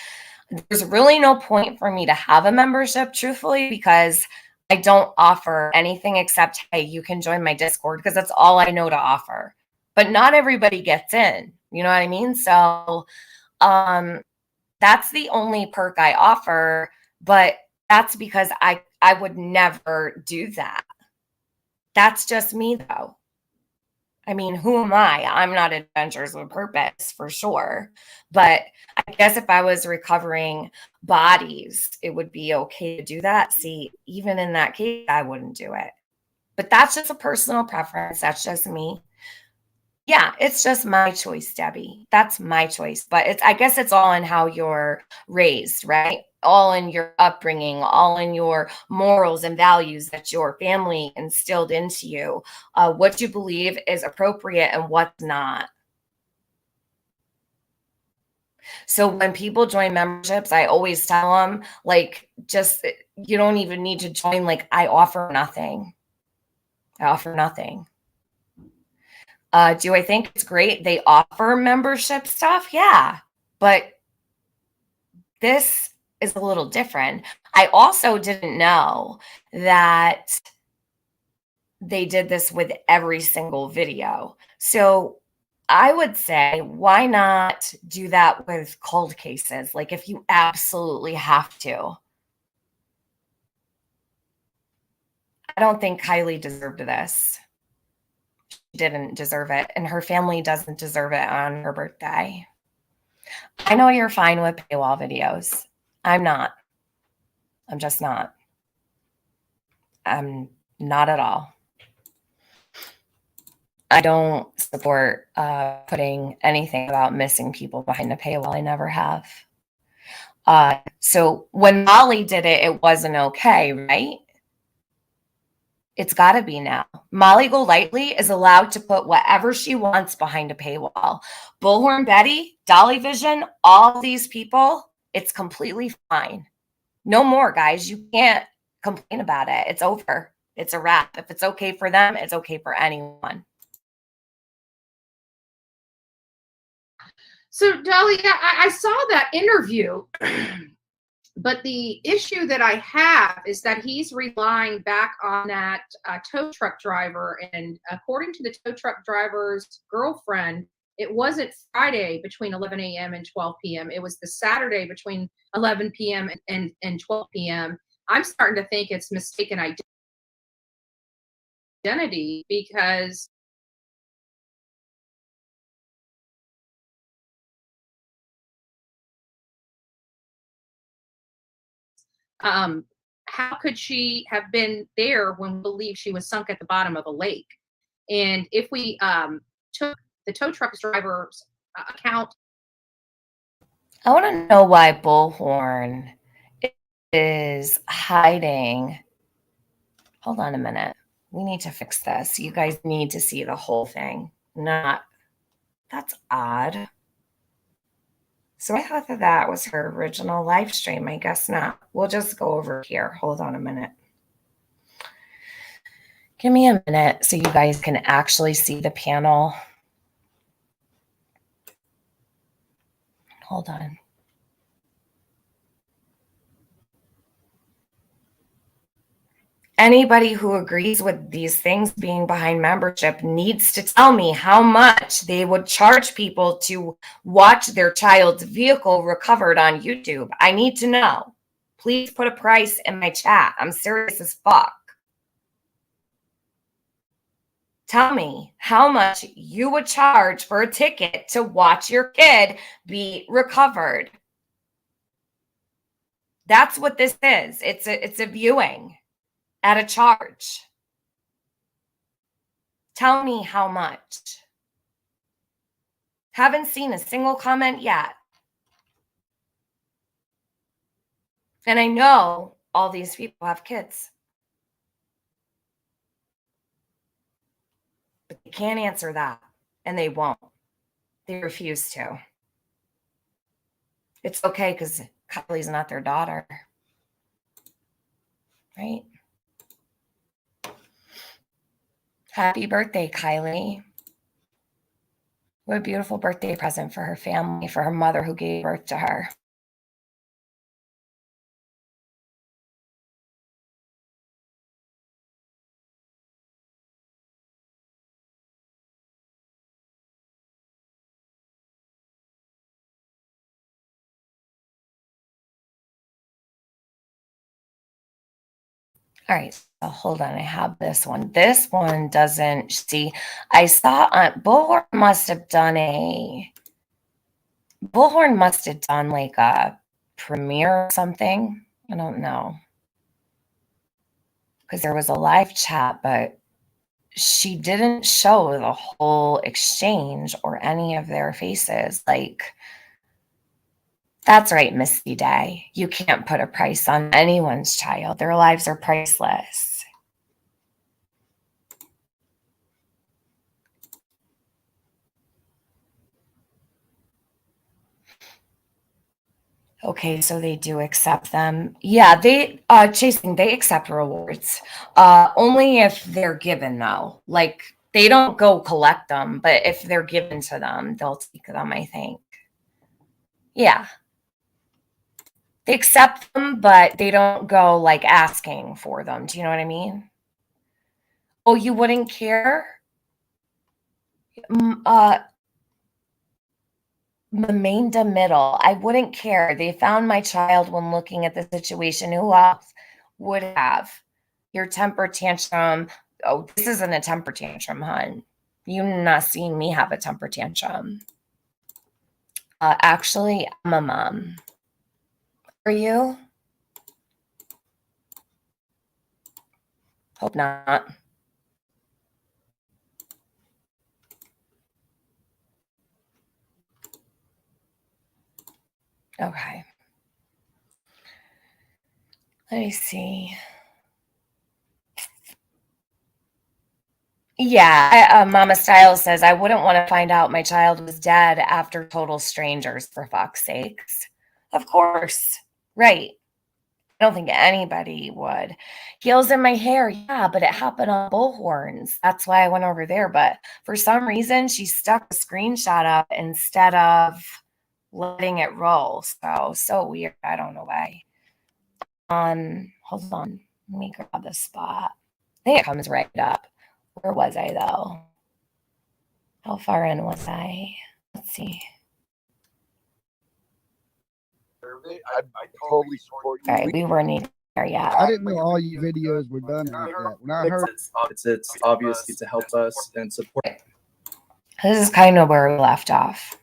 there's really no point for me to have a membership, truthfully, because I don't offer anything except, hey, you can join my Discord, because that's all I know to offer. But not everybody gets in. You know what I mean? So that's the only perk I offer, but that's because I would never do that. That's just me, though. I mean, who am I? I'm not Adventures with Purpose for sure. But I guess if I was recovering bodies, it would be okay to do that. See, even in that case, I wouldn't do it. But that's just a personal preference. That's just me. Yeah, it's just my choice, Debbie. That's my choice. But I guess it's all in how you're raised, right? All in your upbringing, all in your morals and values that your family instilled into you, what you believe is appropriate and what's not. So when people join memberships, I always tell them, like, just, you don't even need to join. Like, I offer nothing. I offer nothing. Do I think it's great they offer membership stuff? Yeah, but this is a little different. I also didn't know that they did this with every single video. So I would say, why not do that with cold cases? Like, if you absolutely have to. I don't think Kylie deserved this. She didn't deserve it, and her family doesn't deserve it on her birthday. I know you're fine with paywall videos. I'm not. I'm just not. I'm not at all. I don't support putting anything about missing people behind a paywall. I never have. So when Molly did it, it wasn't okay, right? It's got to be now. Molly Golightly is allowed to put whatever she wants behind a paywall. Bullhorn Betty, Dolly Vision, all these people, it's completely fine. No more, guys. You can't complain about it. It's over. It's a wrap. If it's okay for them, it's okay for anyone. So, Dolly, I saw that interview, but the issue that I have is that he's relying back on that tow truck driver. And according to the tow truck driver's girlfriend, it wasn't Friday between 11 a.m. and 12 p.m. It was the Saturday between 11 p.m. and 12 p.m. I'm starting to think it's mistaken identity, because how could she have been there when we believe she was sunk at the bottom of a lake? And if we took the tow truck driver's account. I want to know why Bullhorn is hiding. Hold on a minute. We need to fix this. You guys need to see the whole thing. That's odd. So I thought that was her original live stream. I guess not. We'll just go over here. Hold on a minute. Give me a minute so you guys can actually see the panel. Hold on. Anybody who agrees with these things being behind membership needs to tell me how much they would charge people to watch their child's vehicle recovered on YouTube. I need to know. Please put a price in my chat. I'm serious as fuck. Tell me how much you would charge for a ticket to watch your kid be recovered. That's what this is. It's a viewing at a charge. Tell me how much. Haven't seen a single comment yet. And I know all these people have kids. They can't answer that, and they won't. They refuse to. It's okay because Kylie's not their daughter, right? Happy birthday, Kylie. What a beautiful birthday present for her family, for her mother who gave birth to her. All right, so hold on. I have this one. This one doesn't see. I saw on Bullhorn must have done like a premiere or something. I don't know. Because there was a live chat, but she didn't show the whole exchange or any of their faces. Like, that's right, Misty Day. You can't put a price on anyone's child. Their lives are priceless. Okay, so they do accept them. Yeah, they Chasing, they accept rewards. Only if they're given though. Like they don't go collect them, but if they're given to them, they'll take them, I think. Yeah. They accept them, but they don't go like asking for them. Do you know what I mean? Oh, you wouldn't care? Mamanda Middle. I wouldn't care. They found my child when looking at the situation. Who else would have? Your temper tantrum. Oh, this isn't a temper tantrum, hon. You've not seen me have a temper tantrum. Actually, I'm a mom. Are you? Hope not. Okay. Let me see. Yeah, Mama Style says, I wouldn't want to find out my child was dead after total strangers, for fuck's sakes. Of course. Right. I don't think anybody would. Heels in my hair. Yeah, but it happened on Bullhorns. That's why I went over there. But for some reason, she stuck a screenshot up instead of letting it roll. So weird. I don't know why. Hold on. Let me grab the spot. I think it comes right up. Where was I though? How far in was I? Let's see. I totally support you. All right, we weren't even there yet. I didn't know all your videos were done like that. When I heard It's obviously to help us and support. This is kind of where we left off.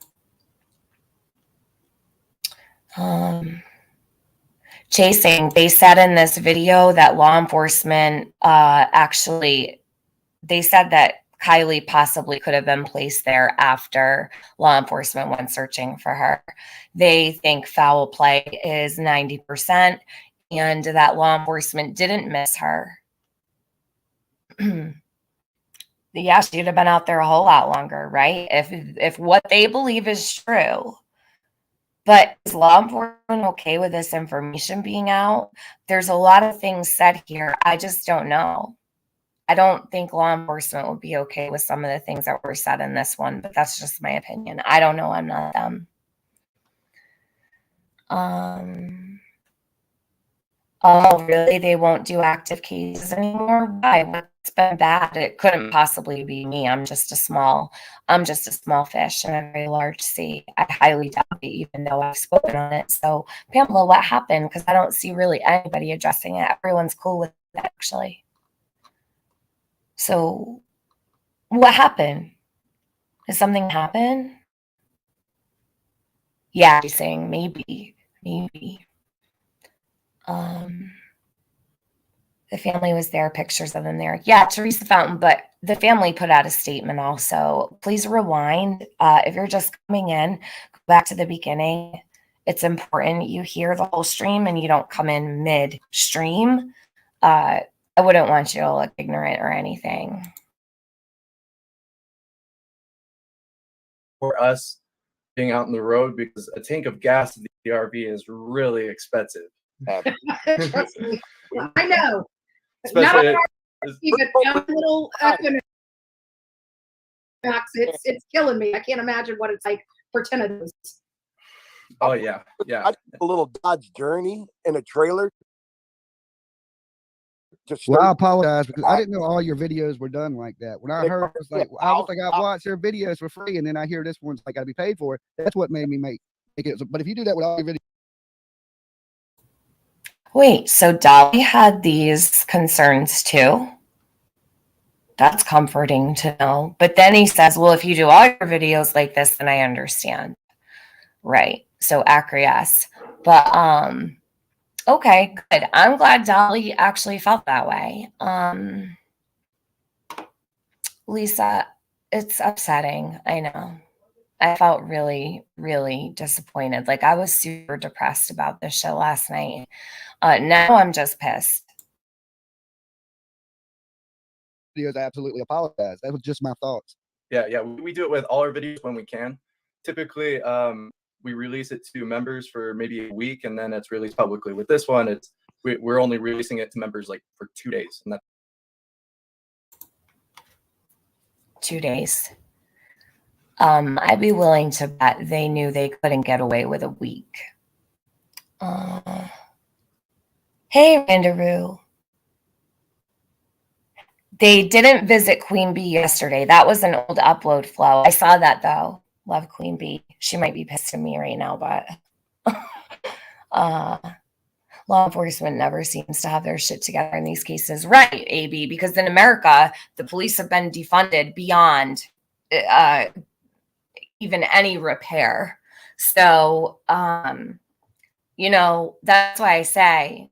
Chasing, they said in this video that law enforcement they said that Kylie possibly could have been placed there after law enforcement went searching for her. They think foul play is 90% and that law enforcement didn't miss her. Yeah, she'd have been out there a whole lot longer, right? If what they believe is true. But is law enforcement okay with this information being out? There's a lot of things said here. I just don't know. I don't think law enforcement would be okay with some of the things that were said in this one, but that's just my opinion. I don't know. I'm not them. Oh, really? They won't do active cases anymore? Why? What's been bad? It couldn't possibly be me. I'm just a small fish in a very large sea. I highly doubt it, even though I've spoken on it. So, Pamela, what happened? Because I don't see really anybody addressing it. Everyone's cool with it, actually. So, what happened? Did something happen? Yeah, she's saying maybe. The family was there, pictures of them there. Yeah, Teresa Fountain, but the family put out a statement also. Please rewind. If you're just coming in, go back to the beginning. It's important you hear the whole stream and you don't come in mid-stream. I wouldn't want you to look ignorant or anything. for us being out on the road, because a tank of gas at the RV is really expensive. Trust me, I know. Especially, Even a little it's killing me. I can't imagine what it's like for 10 of those. oh yeah, yeah. I did a little Dodge Journey in a trailer. Well, I apologize because I didn't know all your videos were done like that. When I heard, I watch their videos for free, and then I hear this one's like got to be paid for. That's what made me make it. But if you do that with all your videos. Wait, so Dolly had these concerns too? That's comforting to know. But then he says, well, if you do all your videos like this, then I understand. Right. So acquiesce. But okay, good. I'm glad Dolly actually felt that way. Lisa, it's upsetting. I know. I felt really, really disappointed. Like I was super depressed about this show last night. Now I'm just pissed. Videos, I absolutely apologize. That was just my thoughts. Yeah, we do it with all our videos when we can. Typically, we release it to members for maybe a week, and then it's released publicly. With this one, we're only releasing it to members like for 2 days, and that's 2 days. I'd be willing to bet they knew they couldn't get away with a week. Hey, Randaroo. They didn't visit Queen Bee yesterday. That was an old upload flow. I saw that though. Love Queen Bee. She might be pissed at me right now, but law enforcement never seems to have their shit together in these cases. Right, AB, because in America, the police have been defunded beyond even any repair. So, you know, that's why I say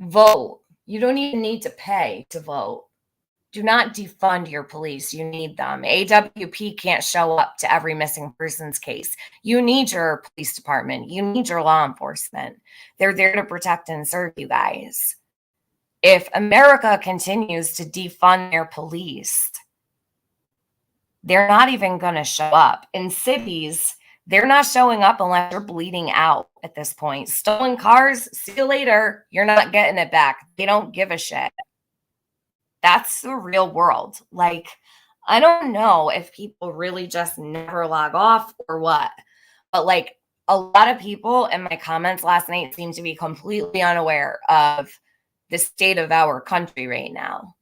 vote. You don't even need to pay to vote. Do not defund your police. You need them. AWP can't show up to every missing persons case. You need your police department. You need your law enforcement. They're there to protect and serve you guys. If America continues to defund their police, they're not even going to show up. In cities, they're not showing up unless you're bleeding out at this point. Stolen cars, see you later. You're not getting it back. They don't give a shit. That's the real world. Like, I don't know if people really just never log off or what, but like a lot of people in my comments last night seem to be completely unaware of the state of our country right now.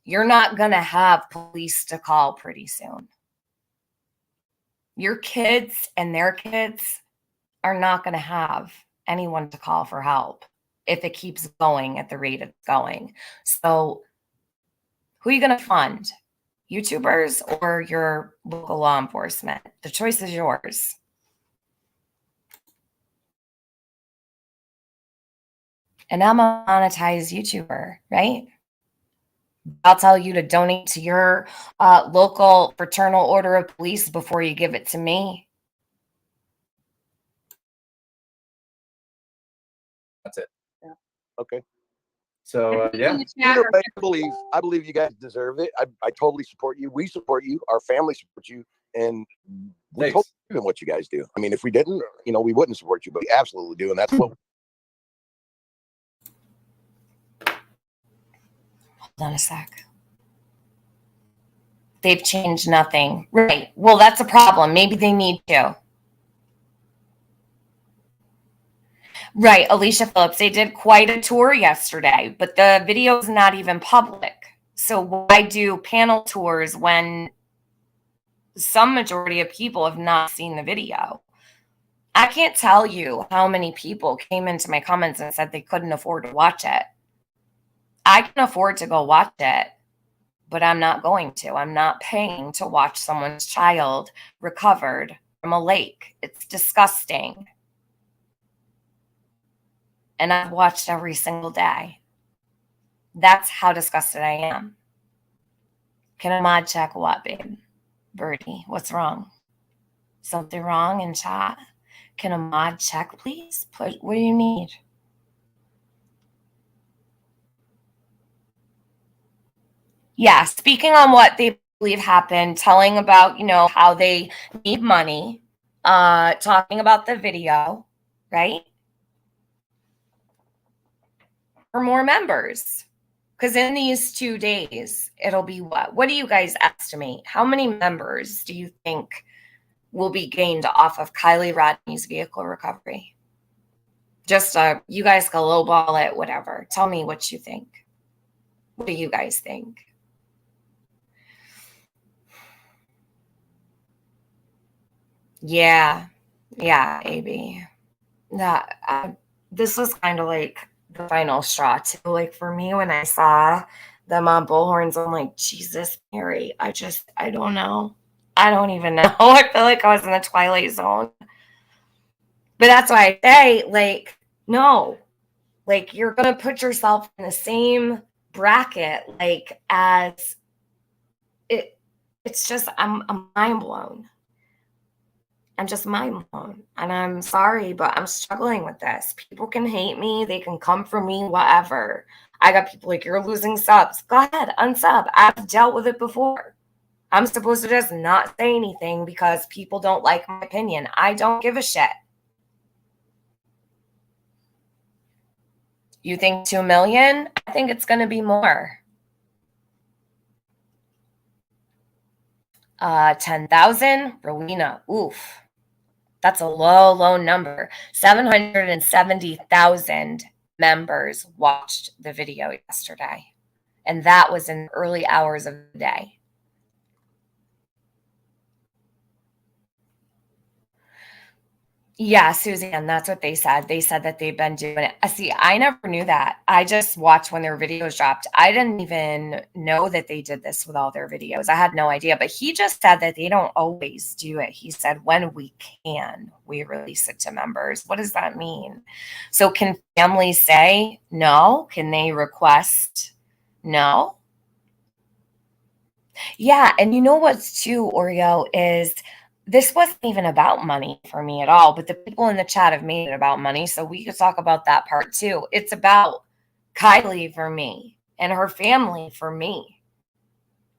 You're not going to have police to call pretty soon. Your kids and their kids are not going to have anyone to call for help if it keeps going at the rate it's going. So who are you going to fund? YouTubers or your local law enforcement? The choice is yours. And I'm a monetized YouTuber, right? I'll tell you to donate to your local fraternal order of police before you give it to me. That's it. Yeah. Okay. So yeah. I believe you guys deserve it. I totally support you. We support you. Our family supports you, and we totally believe in what you guys do. I mean, if we didn't, you know, we wouldn't support you, but we absolutely do, and that's what. Hold on a sec. They've changed nothing. Right. Well, that's a problem. Maybe they need to. Right, Alicia Phillips, they did quite a tour yesterday, but the video is not even public. So why do panel tours when some majority of people have not seen the video? I can't tell you how many people came into my comments and said they couldn't afford to watch it. I can afford to go watch it, but I'm not going to. I'm not paying to watch someone's child recovered from a lake. It's disgusting. And I've watched every single day. That's how disgusted I am. Can a mod check what, babe? Birdie, what's wrong? Something wrong in chat? Can a mod check, please? What do you need? Yeah, speaking on what they believe happened, telling about, how they need money, talking about the video, right? For more members. Because in these 2 days, it'll be what? What do you guys estimate? How many members do you think will be gained off of Kylie Rodney's vehicle recovery? Just you guys can lowball it, whatever. Tell me what you think. What do you guys think? Yeah, AB. This was kind of like the final straw too. Like for me, when I saw them on Bullhorns, I'm like, Jesus, Mary. I don't know. I don't even know. I feel like I was in the Twilight Zone. But that's why I say, like, no. Like, you're going to put yourself in the same bracket, like, as it. It's just, I'm mind blown. I'm just mind blown. And I'm sorry, but I'm struggling with this. People can hate me. They can come for me, whatever. I got people like, you're losing subs. Go ahead, unsub. I've dealt with it before. I'm supposed to just not say anything because people don't like my opinion. I don't give a shit. You think 2 million? I think it's going to be more. 10,000? Rowena. Oof. That's a low number. 770,000 members watched the video yesterday. And that was in the early hours of the day. Yeah, Suzanne, that's what they said. They said that they've been doing it. See, I never knew that. I just watched when their videos dropped. I didn't even know that they did this with all their videos. I had no idea. But he just said that they don't always do it. He said, when we can, we release it to members. What does that mean? So can families say no? Can they request no? Yeah, and you know what's too, Oreo, is this wasn't even about money for me at all, but the people in the chat have made it about money, so we could talk about that part too. It's about Kylie for me and her family for me.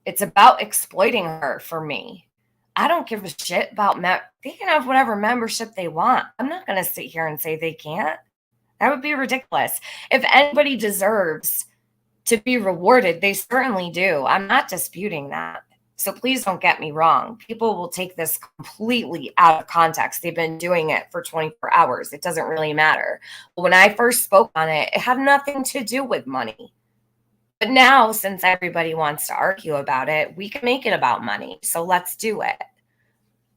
It's about exploiting her for me. I don't give a shit about they can have whatever membership they want. I'm not going to sit here and say they can't. That would be ridiculous. If anybody deserves to be rewarded, they certainly do. I'm not disputing that. So please don't get me wrong. People will take this completely out of context. They've been doing it for 24 hours. It doesn't really matter. But when I first spoke on it, it had nothing to do with money. But now, since everybody wants to argue about it, we can make it about money. So let's do it.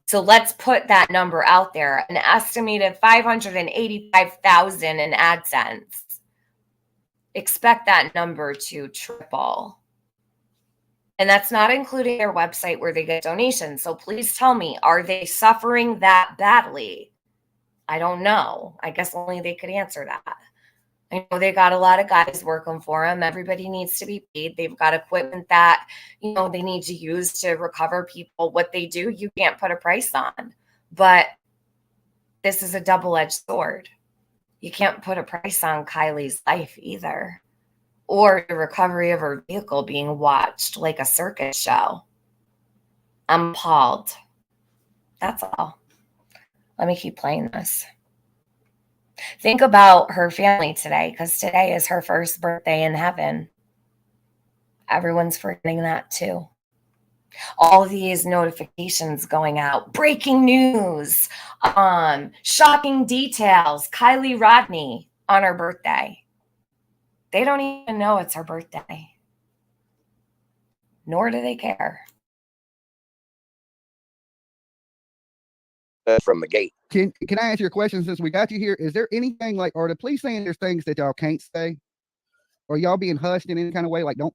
So let's put that number out there, an estimated 585,000 in AdSense. Expect that number to triple. And that's not including their website where they get donations. So please tell me, are they suffering that badly? I don't know. I guess only they could answer that. I know they got a lot of guys working for them. Everybody needs to be paid. They've got equipment that, they need to use to recover people. What they do, you can't put a price on. But this is a double-edged sword. You can't put a price on Kylie's life either. Or the recovery of her vehicle being watched like a circus show. I'm appalled. That's all. Let me keep playing this. Think about her family today, because today is her first birthday in heaven. Everyone's forgetting that too. All of these notifications going out. Breaking news. Shocking details. Kylie Rodney on her birthday. They don't even know it's her birthday. Nor do they care. From the gate. Can I ask you a question since we got you here? Is there anything like, are the police saying there's things that y'all can't say? Or y'all being hushed in any kind of way? Like don't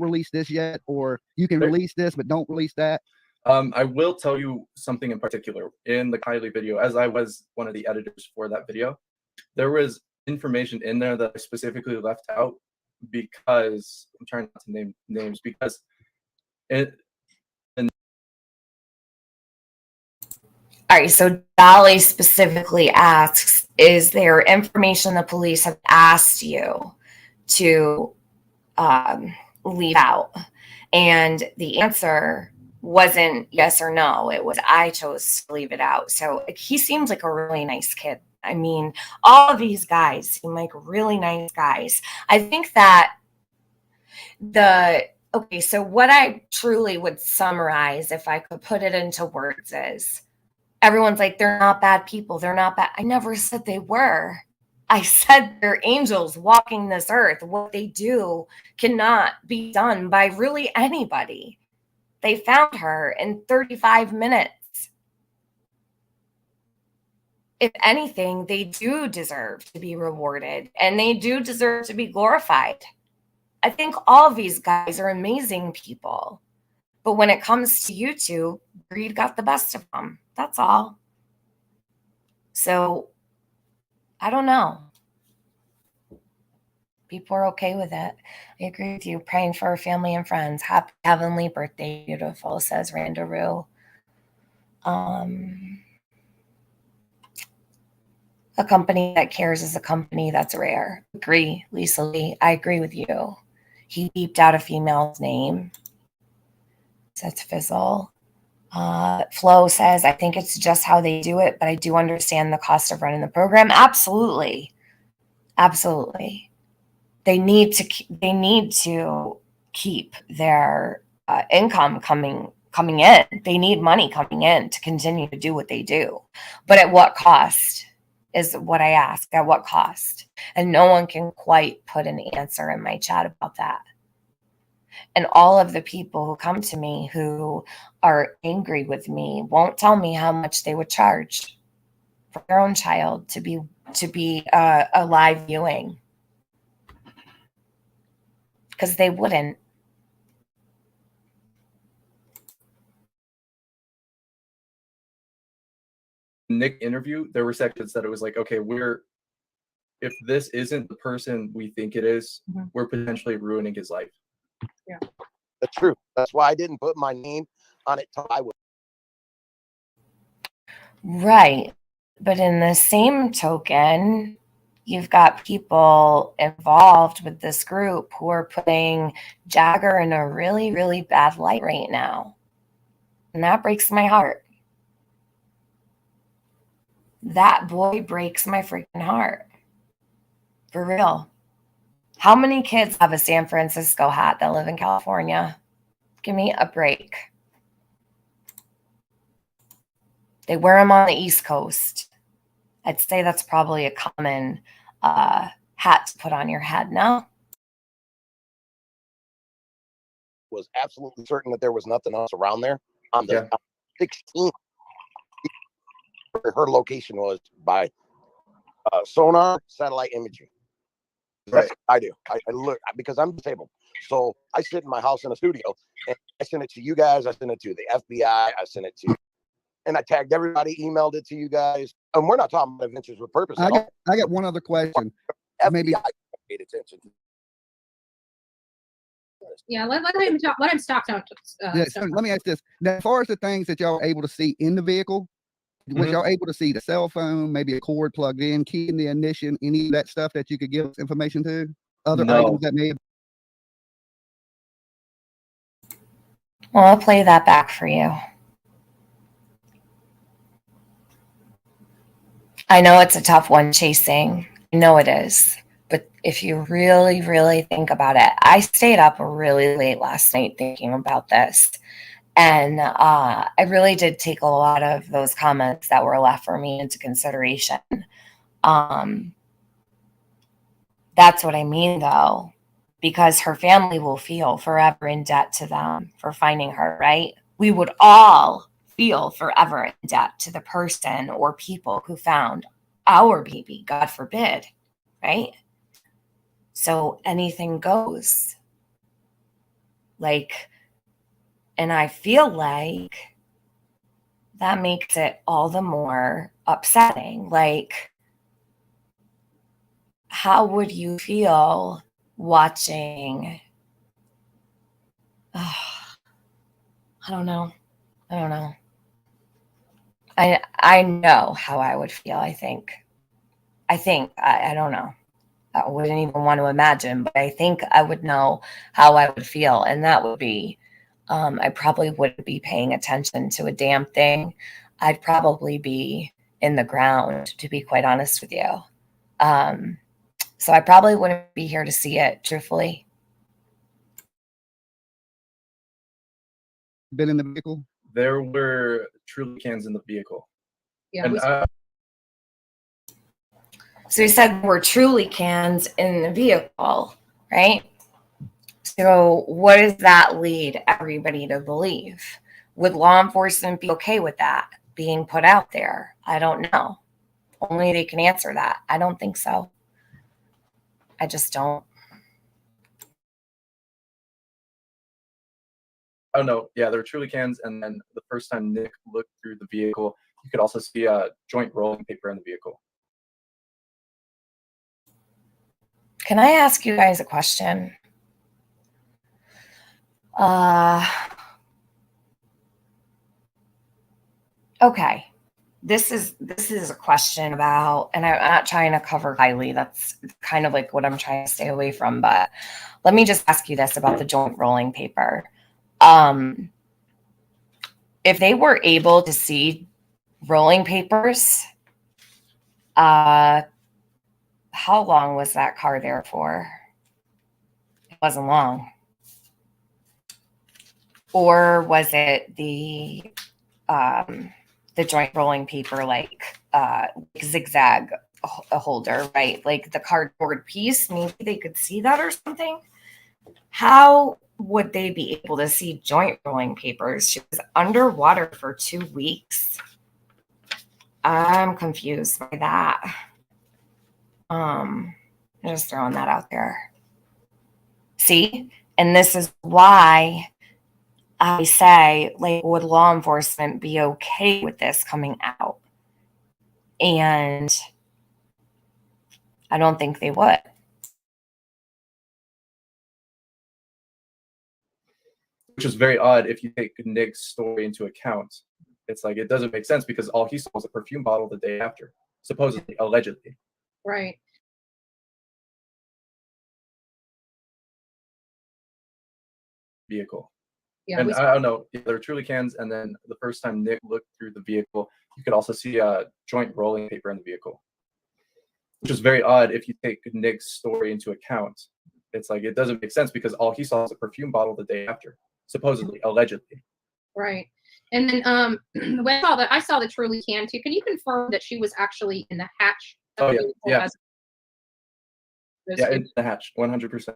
release this yet, or you can release this, but don't release that. I will tell you something in particular. In the Kylie video, as I was one of the editors for that video, there was information in there that I specifically left out because I'm trying not to name names because it. All right, so Dolly specifically asks, is there information the police have asked you to leave out? And the answer wasn't yes or no. It was I chose to leave it out. So he seems like a really nice kid. I mean, all of these guys seem like really nice guys. I think that okay, so what I truly would summarize, if I could put it into words, is everyone's like, they're not bad people. They're not bad. I never said they were. I said they're angels walking this earth. What they do cannot be done by really anybody. They found her in 35 minutes. If anything, they do deserve to be rewarded, and they do deserve to be glorified. I think all of these guys are amazing people. But when it comes to you two, greed got the best of them. That's all. So, I don't know. People are okay with it. I agree with you. Praying for our family and friends. Happy heavenly birthday, beautiful, says Randaroo. A company that cares is a company that's rare. Agree, Lisa Lee. I agree with you. He beeped out a female's name. Says Fizzle. Flo says, I think it's just how they do it, but I do understand the cost of running the program. Absolutely. Absolutely. They need to keep their income coming in. They need money coming in to continue to do what they do. But at what cost is what I ask. At what cost? And no one can quite put an answer in my chat about that. And all of the people who come to me who are angry with me won't tell me how much they would charge for their own child to be a live viewing, because they wouldn't. Nick interview, there were sections that it was like, okay, if this isn't the person we think it is, we're potentially ruining his life. Yeah, That's true. That's why I didn't put my name on it till I was Right. But in the same token, you've got people involved with this group who are putting Jagger in a really, really bad light right now. And that breaks my heart. That boy breaks my freaking heart. For real. How many kids have a San Francisco hat that live in California? Give me a break. They wear them on the East Coast. I'd say that's probably a common hat to put on your head. No? was absolutely certain that there was nothing else around there. On the 16th, her location was by Sonar satellite imaging. That's what I do. I look, because I'm disabled. So I sit in my house in a studio and I send it to you guys. I send it to the FBI. I send it to, and I tagged everybody, emailed it to you guys. And we're not talking about Adventures with Purpose. I got one other question. Maybe FBI paid attention. yeah. Let him talk. Let him stop. Yeah, so let me ask this. Now, as far as the things that y'all are able to see in the vehicle, was y'all able to see the cell phone, maybe a cord plugged in, key in the ignition, any of that stuff that you could give us information to? Other items that may have. Well, I'll play that back for you. I know it's a tough one chasing. I know it is. But if you really, really think about it, I stayed up really late last night thinking about this. And I really did take a lot of those comments that were left for me into consideration. That's what I mean, though, because her family will feel forever in debt to them for finding her, right? We would all feel forever in debt to the person or people who found our baby, God forbid, right? So anything goes. And I feel like that makes it all the more upsetting. How would you feel watching? I don't know. I know how I would feel. I don't know. I wouldn't even want to imagine, but I think I would know how I would feel. And that would be I probably wouldn't be paying attention to a damn thing. I'd probably be in the ground, to be quite honest with you. So I probably wouldn't be here to see it, truthfully. Been in the vehicle? There were truly cans in the vehicle. Yeah, And we- So you said we're truly cans in the vehicle, right? So what does that lead everybody to believe? Would law enforcement be okay with that being put out there? I don't know. Only they can answer that. I don't think so. I just don't. oh no, yeah, there were truly cans. And then the first time Nick looked through the vehicle, you could also see a joint rolling paper in the vehicle. Can I ask you guys a question? Okay. This is a question about, and I'm not trying to cover Kylie. That's kind of like what I'm trying to stay away from. But let me just ask you this about the joint rolling paper. If they were able to see rolling papers, how long was that car there for? It wasn't long. Or was it the joint rolling paper, like zigzag holder, right? Like the cardboard piece, maybe they could see that or something. How would they be able to see joint rolling papers? She was underwater for 2 weeks. I'm confused by that. I'm just throwing that out there. See? And this is why I say, like, would law enforcement be okay with this coming out? And I don't think they would. Which is very odd if you take Nick's story into account. It's like, it doesn't make sense because all he saw was a perfume bottle the day after, supposedly, allegedly. right. Vehicle. Yeah, And we- I don't know, there were truly cans. And then the first time Nick looked through the vehicle, you could also see a joint rolling paper in the vehicle. Which is very odd if you take Nick's story into account. It's like, it doesn't make sense because all he saw was a perfume bottle the day after, supposedly, allegedly. right. And then when I saw the truly can too. Can you confirm that she was actually in the hatch? Oh, yeah, yeah. As- Yeah, in the hatch, 100%.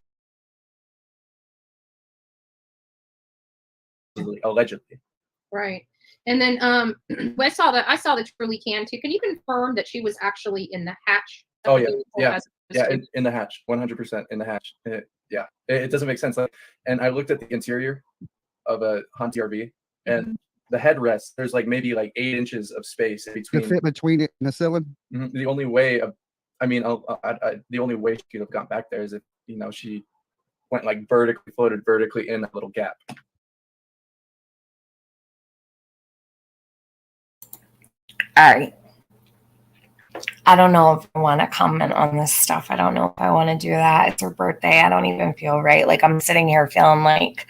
Allegedly. Right. And then when I saw the truly can too. Can you confirm that she was actually in the hatch? Oh, yeah, yeah, as yeah, opposed to- in the hatch, 100% in the hatch. Yeah, it doesn't make sense. Like, and I looked at the interior of a Honda RV, and the headrest, there's like maybe like 8 inches of space in To between. fit between it and the ceiling? Mhm. The only way the only way she could have gone back there is if, she went like floated vertically in that little gap. All right. I don't know if I want to comment on this stuff. I don't know if I want to do that. It's her birthday. I don't even feel right. Like, I'm sitting here feeling like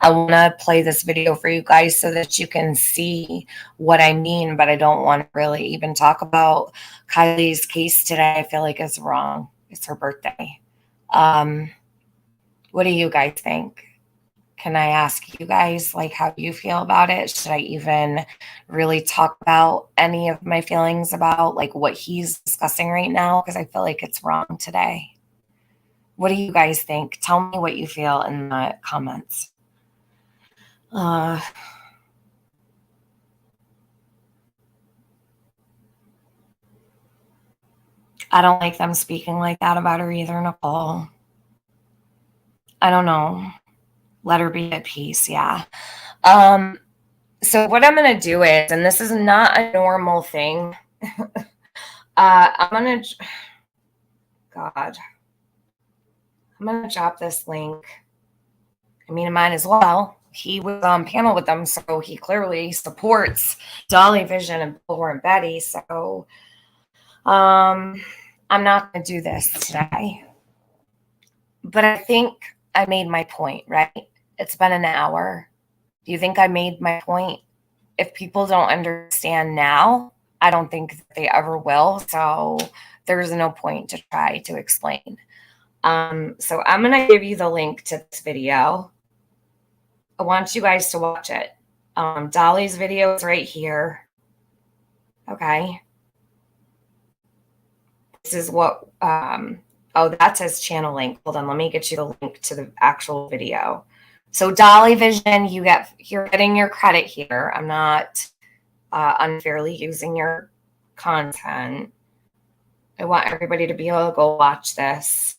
I want to play this video for you guys so that you can see what I mean, but I don't want to really even talk about Kylie's case today. I feel like it's wrong. It's her birthday. What do you guys think? Can I ask you guys, like, how you feel about it? Should I even really talk about any of my feelings about, like, what he's discussing right now? Because I feel like it's wrong today. What do you guys think? Tell me what you feel in the comments. I don't like them speaking like that about her either, Nicole. I don't know. Let her be at peace. Yeah. So what I'm going to do is, and this is not a normal thing. I'm going to drop this link. I mean, I might as well. He was on panel with them, so he clearly supports Dolly Vision and Bullhorn and Betty. So I'm not going to do this today. But I think I made my point, right? It's been an hour. Do you think I made my point? If people don't understand now, I don't think that they ever will. So there's no point to try to explain. So I'm going to give you the link to this video. I want you guys to watch it. Dolly's video is right here. Okay. This is what, oh, that's his channel link. Hold on, let me get you the link to the actual video. So Dolly Vision, you're getting your credit here. I'm not unfairly using your content. I want everybody to be able to go watch this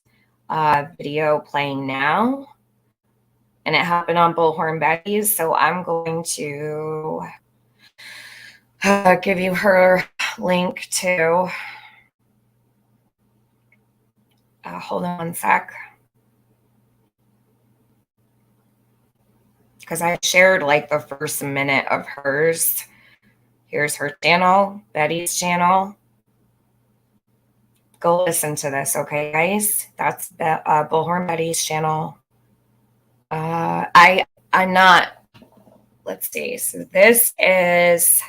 video playing now. And it happened on Bullhorn Betty's. So I'm going to give you her link to. Hold on one sec. Because I shared like the first minute of hers. Here's her channel, Betty's channel. Go listen to this, okay, guys? That's Bullhorn Betty's channel. I'm not. Let's see. So this is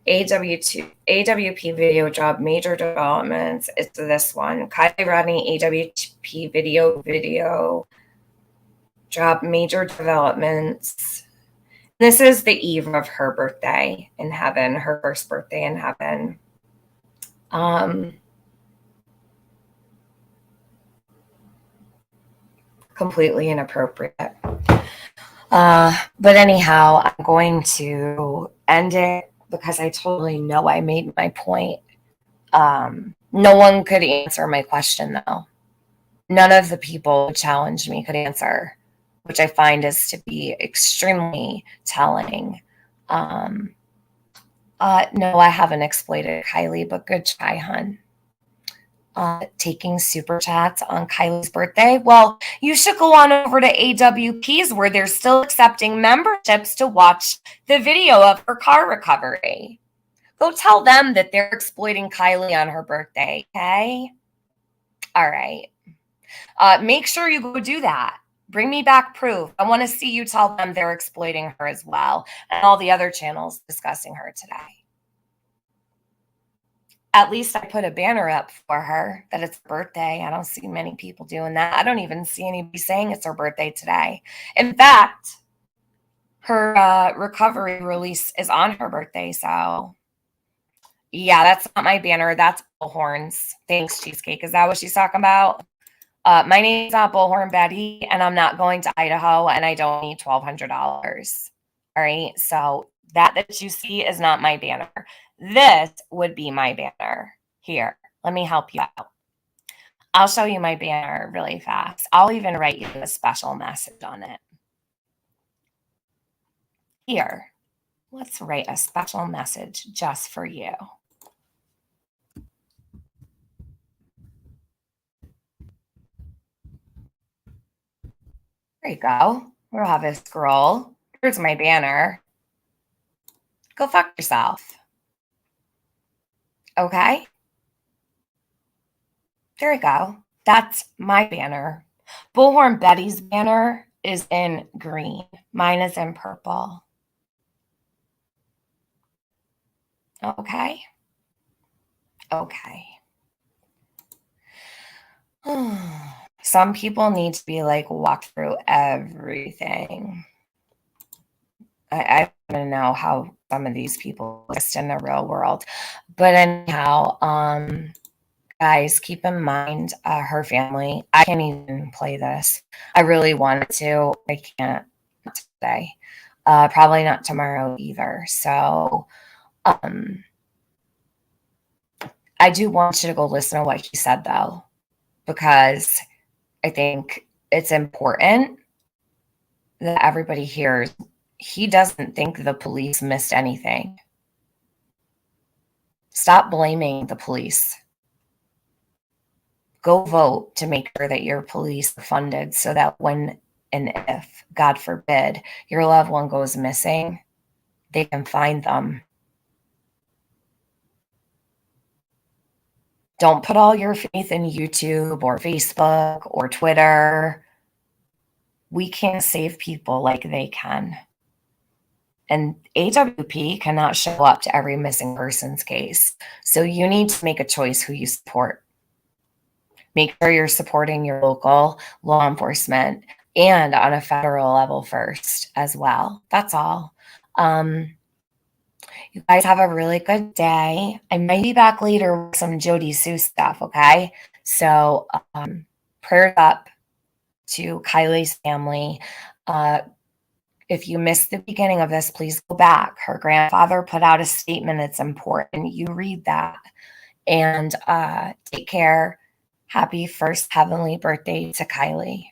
AWP video job major developments. It's this one. Kylie Rodney AWP video job major developments. This is the eve of her birthday in heaven, her first birthday in heaven. Completely inappropriate. But anyhow, I'm going to end it because I totally know I made my point. No one could answer my question, though. None of the people who challenged me could answer, which I find is to be extremely telling. No, I haven't exploited Kylie, but good try, hun. Taking super chats on Kylie's birthday. Well, you should go on over to AWP's where they're still accepting memberships to watch the video of her car recovery. Go tell them that they're exploiting Kylie on her birthday, okay? All right. Make sure you go do that. Bring me back proof. I want to see you tell them they're exploiting her as well, and all the other channels discussing her today. At least I put a banner up for her that it's her birthday. I don't see many people doing that. I don't even see anybody saying it's her birthday today. In fact, her recovery release is on her birthday. So, yeah, that's not my banner. That's Bullhorns. Thanks, Cheesecake. Is that what she's talking about? My name's not Bullhorn Betty, and I'm not going to Idaho, and I don't need $1,200. All right, so that you see is not my banner. This would be my banner. Here, let me help you out. I'll show you my banner really fast. I'll even write you a special message on it. Here, let's write a special message just for you. There you go. We'll have a scroll. Here's my banner. Go fuck yourself. Okay? There you go. That's my banner. Bullhorn Betty's banner is in green. Mine is in purple. Okay? Okay. Some people need to be like walk through everything. I don't know how some of these people exist in the real world. But anyhow, guys, keep in mind her family. I can't even play this. I really wanted to. I can't today. Probably not tomorrow either. So I do want you to go listen to what he said, though, because I think it's important that everybody hears he doesn't think the police missed anything. Stop blaming the police. Go vote to make sure that your police are funded so that when and if, God forbid, your loved one goes missing, they can find them. Don't put all your faith in YouTube or Facebook or Twitter. we can't save people like they can. And AWP cannot show up to every missing persons case. So you need to make a choice who you support. Make sure you're supporting your local law enforcement and on a federal level first as well. That's all. You guys have a really good day. I might be back later with some Jody Sue stuff, okay? So prayers up to Kylie's family. If you missed the beginning of this, please go back. Her grandfather put out a statement. It's important you read that. And take care. Happy first heavenly birthday to Kylie.